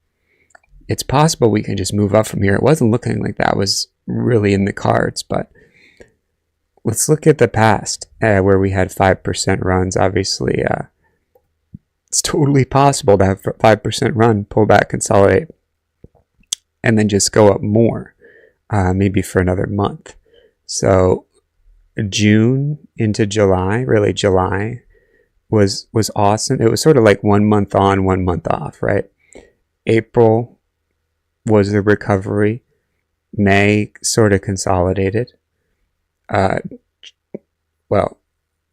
it's possible we can just move up from here. It wasn't looking like that was really in the cards, but let's look at the past where we had 5% runs. Obviously, it's totally possible to have 5% run, pull back, consolidate, and then just go up more. maybe for another month. So June into July, really July was awesome. It was sort of like 1 month on, 1 month off, right? April was the recovery. May sort of consolidated. Well,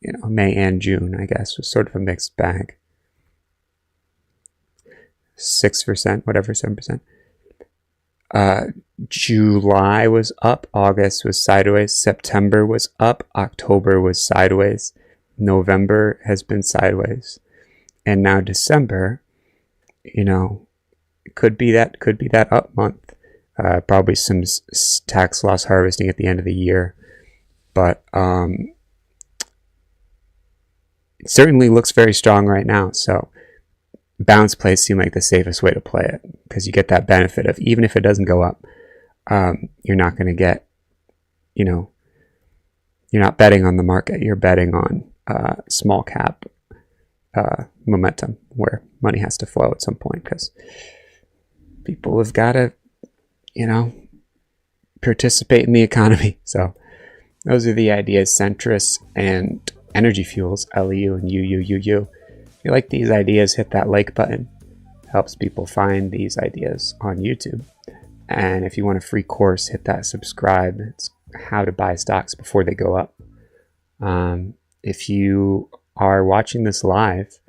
May and June, I guess, was sort of a mixed bag. 6%, whatever, 7%. July was up, August was sideways, September was up, October was sideways, November has been sideways, and now December, could be that up month. Probably some tax loss harvesting at the end of the year, but it certainly looks very strong right now. So bounce plays seem like the safest way to play it, because you get that benefit of, even if it doesn't go up, you're not going to get, you're not betting on the market, you're betting on small cap momentum, where money has to flow at some point, because people have got to, participate in the economy. So those are the ideas: Centrus and Energy Fuels, LEU and UUUU. If you like these ideas, hit that like button. Helps people find these ideas on YouTube. And if you want a free course, hit that subscribe. It's how to buy stocks before they go up. If you are watching this live,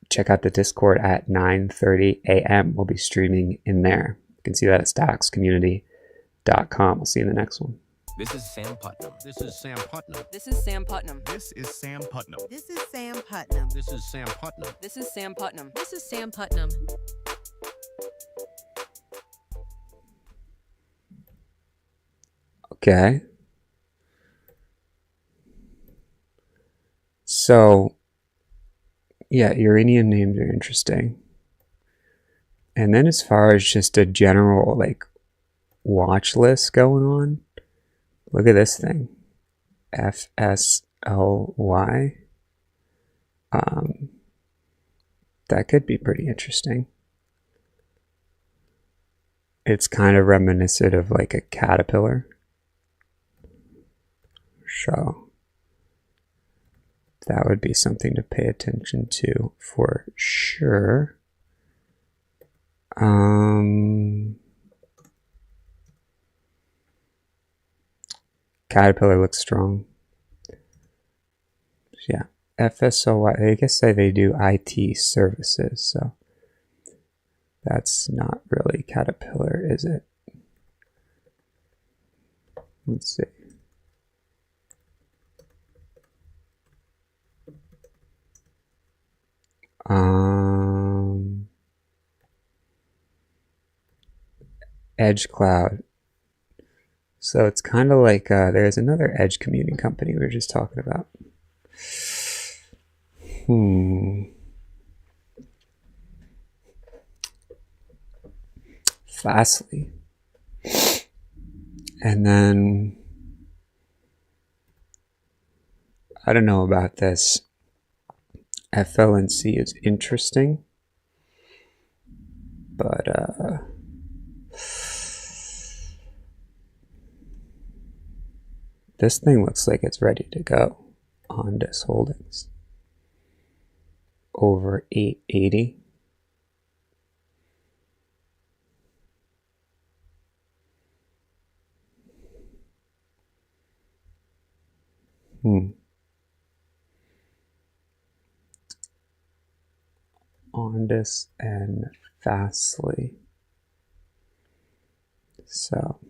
check out the Discord at 9:30 a.m. We'll be streaming in there. You can see that at stockscommunity.com. We'll see you in the next one. This is Sam Putnam. This is Sam Putnam. This is Sam Putnam. This is Sam Putnam. This is Sam Putnam. This is Sam Putnam. This is Sam Putnam. This is Sam Putnam. Okay. So, yeah, uranium names are interesting. And then as far as just a general, watch list going on, look at this thing. FSLY. That could be pretty interesting. It's kind of reminiscent of like a caterpillar. So that would be something to pay attention to for sure. Caterpillar looks strong. Yeah, FSOY, I guess they do IT services, so that's not really Caterpillar, is it? Let's see. Edge Cloud. So it's kind of like there's another edge computing company we were just talking about. Fastly. And then I don't know about this. FLNC is interesting, but this thing looks like it's ready to go. Ondas Holdings over 880. Ondas and Fastly. So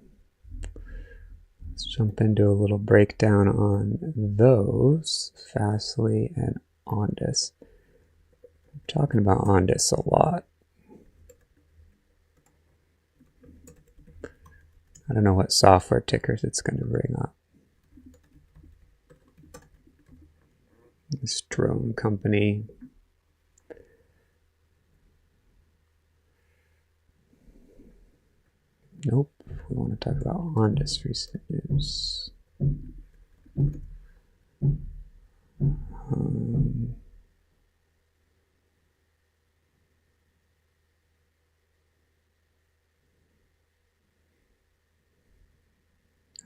let's jump into a little breakdown on those, Fastly and Ondas. I'm talking about Ondas a lot. I don't know what software tickers it's going to bring up. This drone company. Nope, we want to talk about Ondas recent news.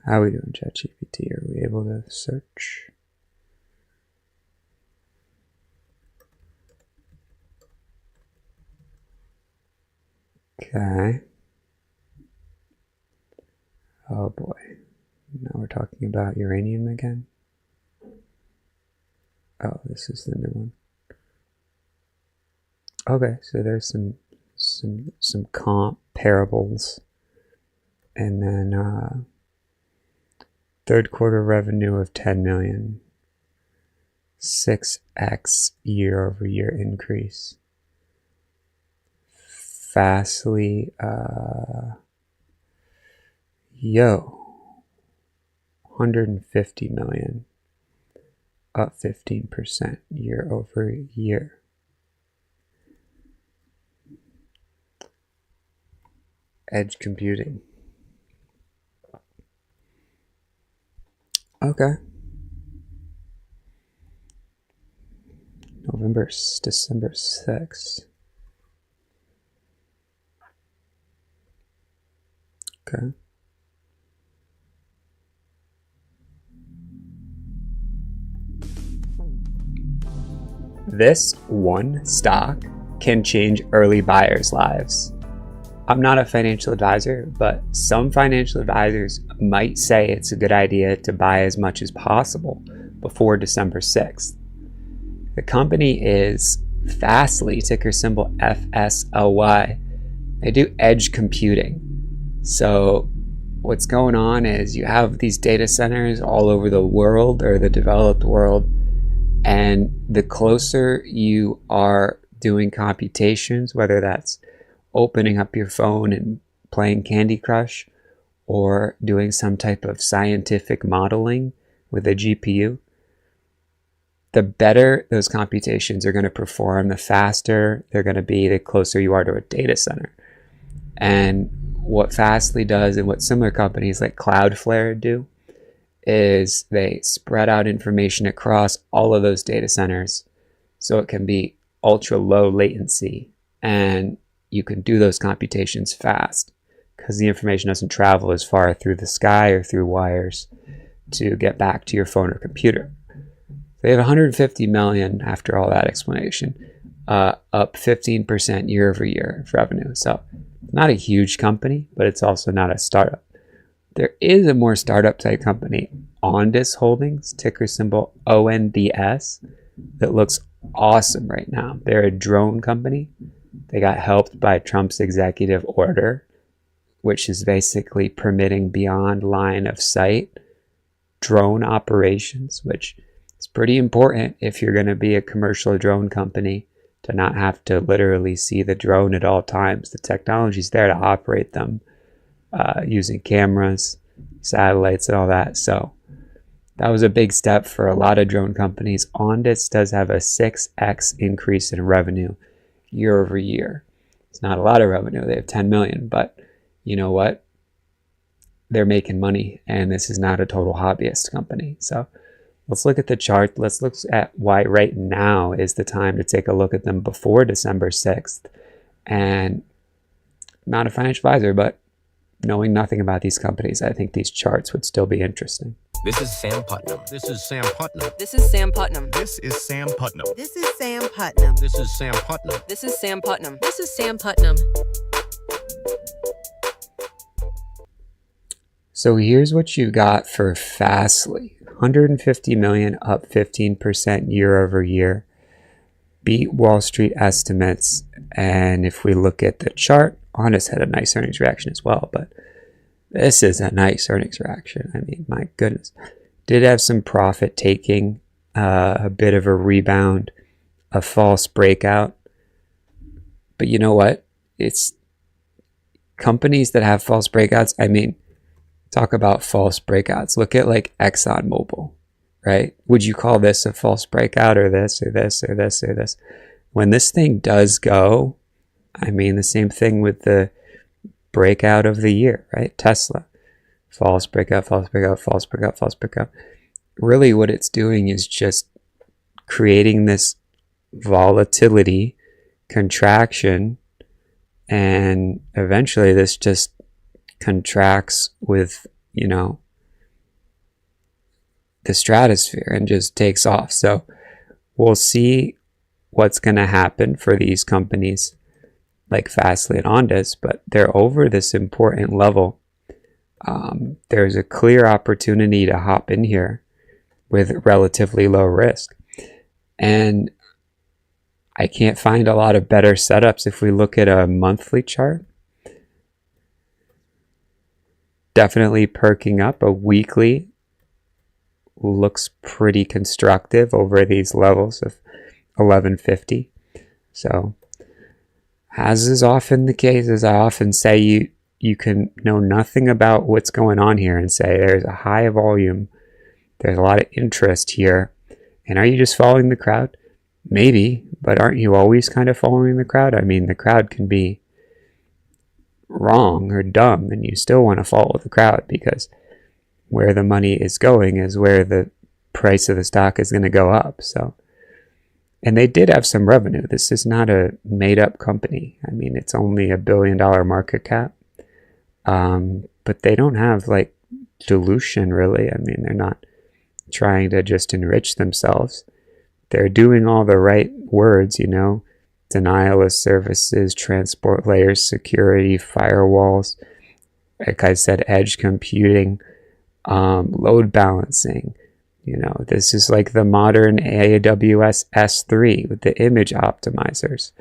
How are we doing, ChatGPT? Are we able to search? Okay. Oh boy. Now we're talking about uranium again. Oh, this is the new one. Okay, so there's some comparables, and then third quarter revenue of 10 million, 6x year over year increase. Fastly, 150 million, up 15% year over year. Edge computing. Okay. December 6th. Okay. This one stock can change early buyers' lives. I'm not a financial advisor, but some financial advisors might say it's a good idea to buy as much as possible before December 6th. The company is Fastly, ticker symbol FSLY. They do edge computing. So what's going on is you have these data centers all over the world, or the developed world, and the closer you are doing computations, whether that's opening up your phone and playing Candy Crush, or doing some type of scientific modeling with a GPU, the better those computations are going to perform, the faster they're going to be, the closer you are to a data center. And what Fastly does, and what similar companies like Cloudflare do, is they spread out information across all of those data centers so it can be ultra low latency, and you can do those computations fast because the information doesn't travel as far through the sky or through wires to get back to your phone or computer. They have 150 million after all that explanation, up 15% year over year of revenue. So not a huge company, but it's also not a startup. There is a more startup type company, Ondas Holdings, ticker symbol ONDS, that looks awesome right now. They're a drone company. They got helped by Trump's executive order, which is basically permitting beyond line of sight drone operations, which is pretty important if you're going to be a commercial drone company, to not have to literally see the drone at all times. The technology's there to operate them using cameras, satellites, and all that. So that was a big step for a lot of drone companies. Ondas does have a 6x increase in revenue year over year. It's not a lot of revenue. They have 10 million, but you know what? They're making money, and this is not a total hobbyist company. So let's look at the chart. Let's look at why right now is the time to take a look at them before December 6th. And not a financial advisor, but knowing nothing about these companies, I think these charts would still be interesting. This is Sam Putnam. This is Sam Putnam. This is Sam Putnam. This is Sam Putnam. This is Sam Putnam. This is Sam Putnam. This is Sam Putnam. This is Sam Putnam. So here's what you got for Fastly. 150 million, up 15% year over year. Beat Wall Street estimates. And if we look at the chart, Honest had a nice earnings reaction as well, but this is a nice earnings reaction. I mean, my goodness. Did have some profit taking, a bit of a rebound, a false breakout. But you know what? It's companies that have false breakouts. I mean, talk about false breakouts. Look at like ExxonMobil, right? Would you call this a false breakout, or this or this or this or this? When this thing does go, I mean, the same thing with the breakout of the year, right? Tesla, false breakout, false breakout, false breakout, false breakout. Really what it's doing is just creating this volatility, contraction, and eventually this just contracts with, you know, the stratosphere and just takes off. So we'll see what's going to happen for these companies like Fastly and Ondas, but they're over this important level. There's a clear opportunity to hop in here with relatively low risk. And I can't find a lot of better setups if we look at a monthly chart. Definitely perking up. A weekly looks pretty constructive over these levels of 1150. So, as is often the case, as I often say, you can know nothing about what's going on here and say there's a high volume, there's a lot of interest here, and are you just following the crowd? Maybe, but aren't you always kind of following the crowd? I mean, the crowd can be wrong or dumb, and you still want to follow the crowd because where the money is going is where the price of the stock is going to go up. So, and they did have some revenue. This is not a made-up company. I mean, it's only $1 billion market cap, but they don't have like dilution really. I mean, they're not trying to just enrich themselves. They're doing all the right words, you know, denial of services, transport layers, security, firewalls, like I said, edge computing, load balancing. You know, this is like the modern AWS S3 with the image optimizers.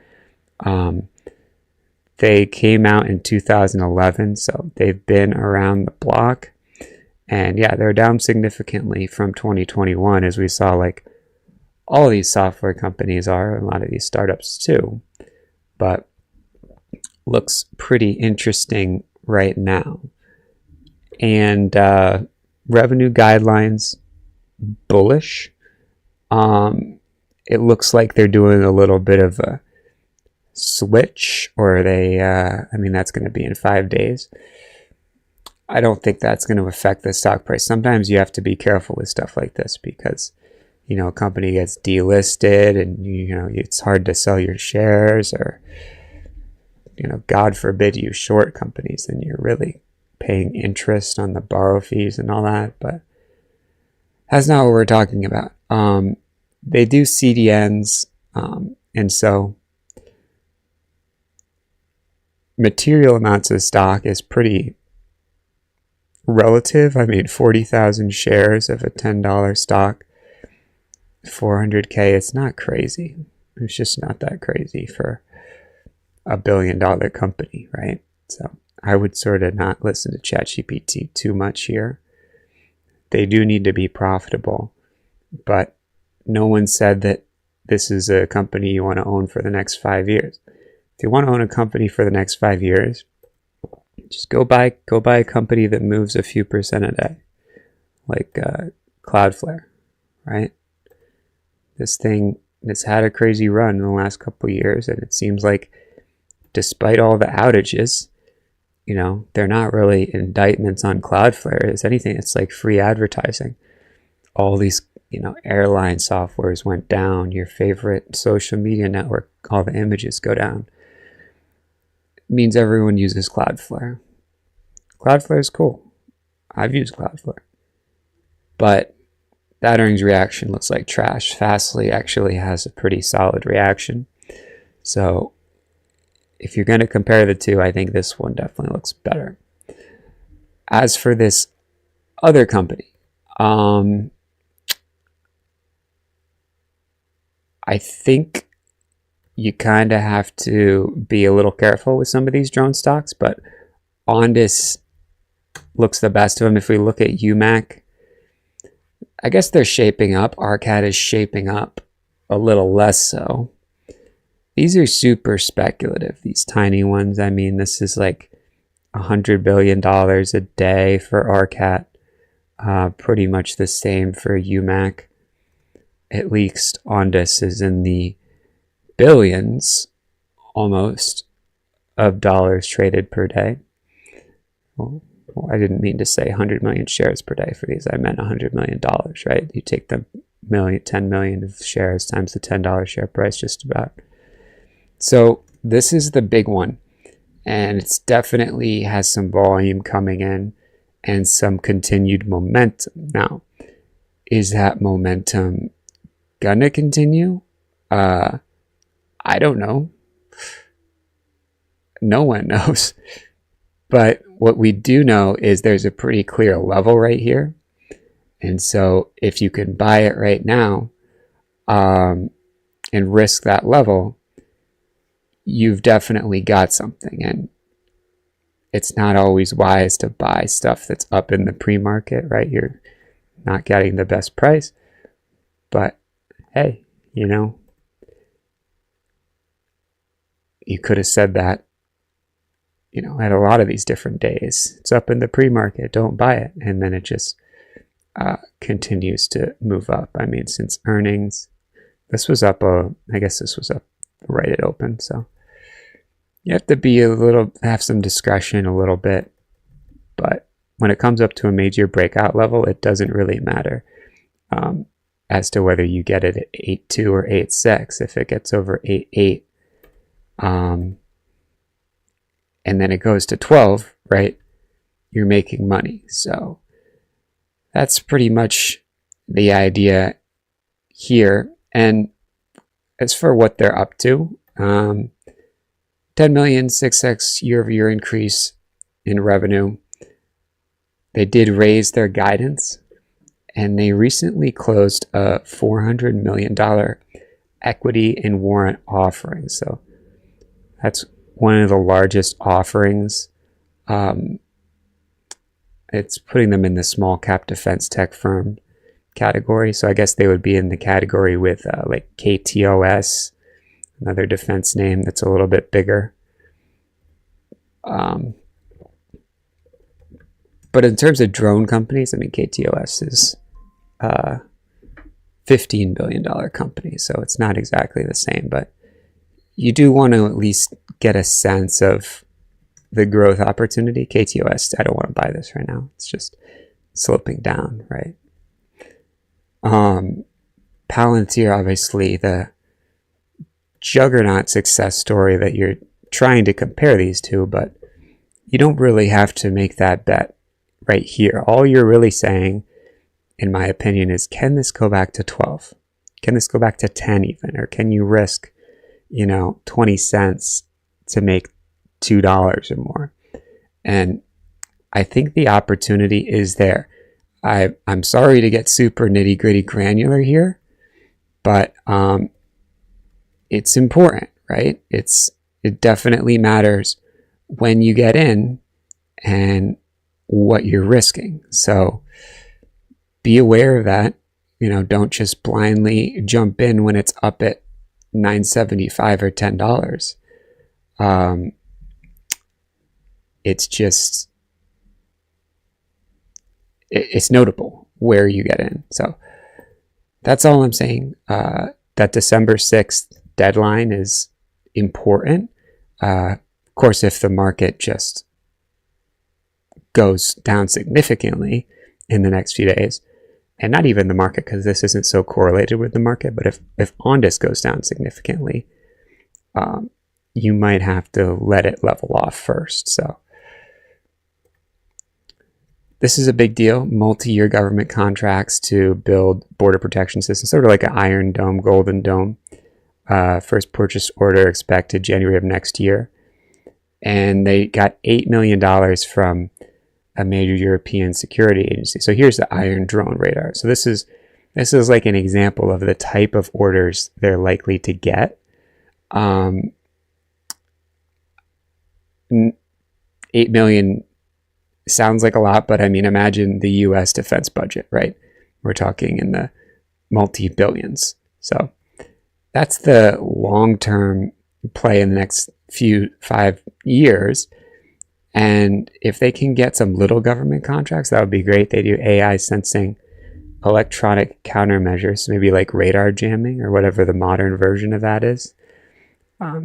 They came out in 2011, so they've been around the block. And yeah, they're down significantly from 2021, as we saw like all these software companies are, a lot of these startups too. But looks pretty interesting right now. And revenue guidelines, bullish. It looks like they're doing a little bit of a switch, or they, I mean, that's going to be in 5 days. I don't think that's going to affect the stock price. Sometimes you have to be careful with stuff like this because, you know, a company gets delisted and, you know, it's hard to sell your shares, or, you know, God forbid you short companies and you're really paying interest on the borrow fees and all that. But that's not what we're talking about. They do CDNs, and so material amounts of stock is pretty relative. I mean, 40,000 shares of a $10 stock, 400K, it's not crazy. It's just not that crazy for a $1 billion company, right? So I would sort of not listen to ChatGPT too much here. They do need to be profitable, but no one said that this is a company you want to own for the next 5 years. If you want to own a company for the next 5 years, just go buy a company that moves a few percent a day, like Cloudflare, right? This thing has had a crazy run in the last couple of years, and it seems like despite all the outages, you know, they're not really indictments on Cloudflare. As anything, it's like free advertising. All these, you know, airline softwares went down. Your favorite social media network, all the images go down. It means everyone uses Cloudflare. Cloudflare is cool. I've used Cloudflare. But that earnings reaction looks like trash. Fastly actually has a pretty solid reaction. So if you're going to compare the two, I think this one definitely looks better. As for this other company, I think you kind of have to be a little careful with some of these drone stocks, but Ondas looks the best of them. If we look at UMAC, I guess they're shaping up. ARCAT is shaping up a little less so. These are super speculative, these tiny ones. I mean, this is like $100 billion a day for ARCAT. Pretty much the same for UMAC. At least Ondas is in the billions, almost, of dollars traded per day. Well, I didn't mean to say 100 million shares per day for these. I meant $100 million, right? You take the 10 million of shares times the $10 share price, just about. So this is the big one, and it's definitely has some volume coming in and some continued momentum. Now, Is that momentum gonna continue? I don't know. No one knows. But what we do know is there's a pretty clear level right here. And so if you can buy it right now and risk that level, you've definitely got something. And it's not always wise to buy stuff that's up in the pre-market, right? You're not getting the best price. But hey, you know, you could have said that, you know, at a lot of these different days. It's up in the pre-market, don't buy it. And then it just continues to move up. I mean, since earnings, this was up, I guess this was up right at open. So you have to be have some discretion a little bit. But when it comes up to a major breakout level, it doesn't really matter as to whether you get it at 8.2 or 8.6. If it gets over 8.8, and then it goes to 12, right? You're making money. So that's pretty much the idea here. And as for what they're up to, 10 million, 6x year-over-year increase in revenue. They did raise their guidance, and they recently closed a $400 million equity and warrant offering. So that's one of the largest offerings. It's putting them in the small cap defense tech firm category. So I guess they would be in the category with like KTOS, another defense name that's a little bit bigger. But in terms of drone companies, I mean, KTOS is $15 billion company. So it's not exactly the same, but you do want to at least get a sense of the growth opportunity. KTOS, I don't want to buy this right now. It's just sloping down, right? Palantir, obviously, the juggernaut success story that you're trying to compare these two, but you don't really have to make that bet right here. All you're really saying, in my opinion, is can this go back to 12? Can this go back to 10 even? Or can you risk, 20 cents to make $2 or more? And I think the opportunity is there. I'm sorry to get super nitty gritty granular here, but it's important, right? It definitely matters when you get in and what you're risking. So be aware of that. Don't just blindly jump in when it's up at $9.75 or $10. It's just, it's notable where you get in. So that's all I'm saying. That December 6th deadline is important. Of course, if the market just goes down significantly in the next few days, and not even the market, because this isn't so correlated with the market, but if Ondas goes down significantly, you might have to let it level off first. So this is a big deal. Multi-year government contracts to build border protection systems, sort of like an Iron Dome, Golden Dome. First purchase order expected January of next year. And they got $8 million from a major European security agency. So here's the Iron Drone radar. So this is like an example of the type of orders they're likely to get. 8 million sounds like a lot, but I mean, imagine the US defense budget, right? We're talking in the multi-billions. So that's the long-term play in the next 5 years. And if they can get some little government contracts, that would be great. They do AI sensing, electronic countermeasures, maybe like radar jamming or whatever the modern version of that is.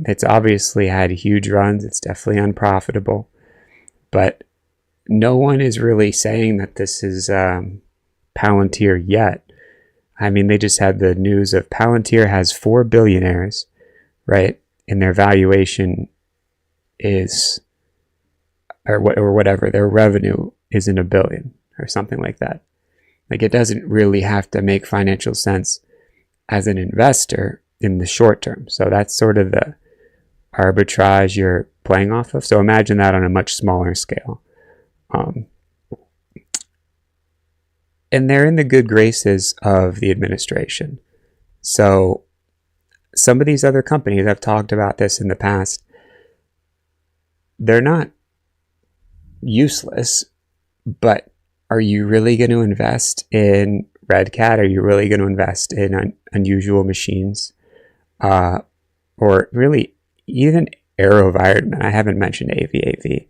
It's obviously had huge runs. It's definitely unprofitable. But no one is really saying that this is Palantir yet. I mean, they just had the news of Palantir has 4 billionaires, right? And their valuation is, or whatever, their revenue is in $1 billion or something like that. Like, it doesn't really have to make financial sense as an investor in the short term. So that's sort of the arbitrage you're playing off of. So imagine that on a much smaller scale. And they're in the good graces of the administration. So some of these other companies, I've talked about this in the past, they're not useless, but are you really going to invest in Red Cat? Are you really going to invest in unusual machines? Or really even AeroVironment? I haven't mentioned AVAV.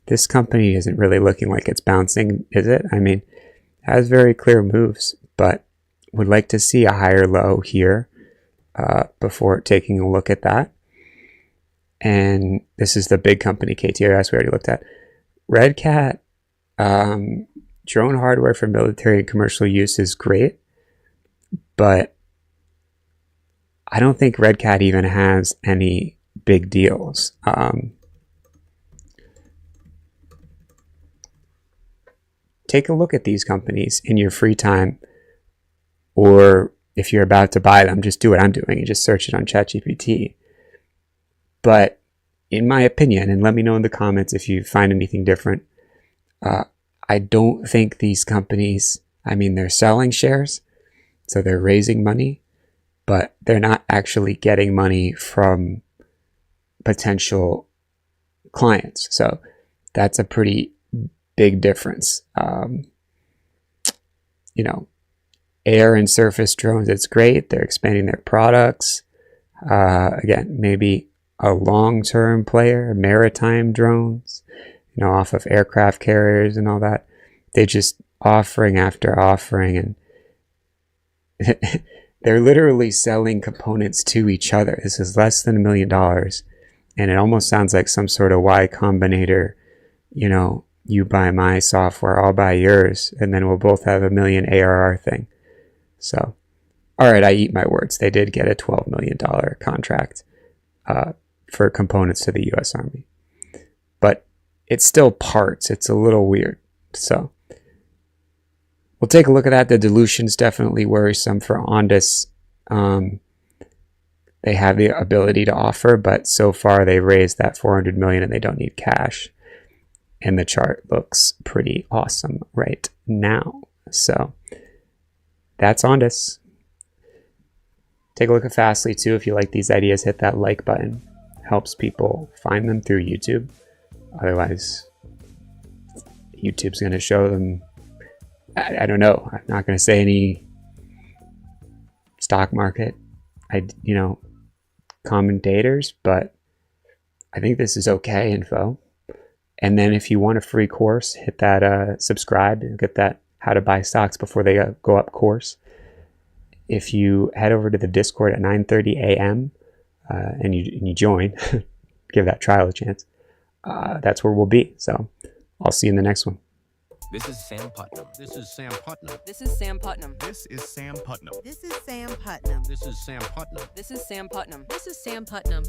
This company isn't really looking like it's bouncing, is it? I mean, it has very clear moves, but would like to see a higher low here before taking a look at that. And this is the big company, KTRS, we already looked at. Red Cat, drone hardware for military and commercial use is great, but I don't think Red Cat even has any big deals. Take a look at these companies in your free time, or if you're about to buy them, just do what I'm doing and just search it on ChatGPT. But in my opinion, and let me know in the comments if you find anything different, I don't think these companies, I mean, they're selling shares, so they're raising money, but they're not actually getting money from potential clients. So that's a pretty big difference. You know, air and surface drones, it's great. They're expanding their products. Again, maybe a long-term player, maritime drones, you know, off of aircraft carriers and all that. They just offering after offering, and they're literally selling components to each other. This is less than $1 million, and it almost sounds like some sort of Y Combinator, you know, you buy my software, I'll buy yours, and then we'll both have $1 million ARR thing. So, all right, I eat my words. They did get a $12 million contract for components to the U.S. Army. But it's still parts. It's a little weird. So we'll take a look at that. The dilution's definitely worrisome for Ondas. They have the ability to offer, but so far they raised that $400 million and they don't need cash. And the chart looks pretty awesome right now. So that's Ondas. Take a look at Fastly too. If you like these ideas, hit that like button. Helps people find them through YouTube. Otherwise, YouTube's going to show them. I don't know. I'm not going to say any stock market, commentators, but I think this is okay info. And then if you want a free course, hit that subscribe and get that how to buy stocks before they go up course. If you head over to the Discord at 9:30 a.m. And you join, give that trial a chance, that's where we'll be. So I'll see you in the next one. This is Sam Putnam. This is Sam Putnam. This is Sam Putnam. This is Sam Putnam. This is Sam Putnam. This is Sam Putnam. This is Sam Putnam. This is Sam Putnam.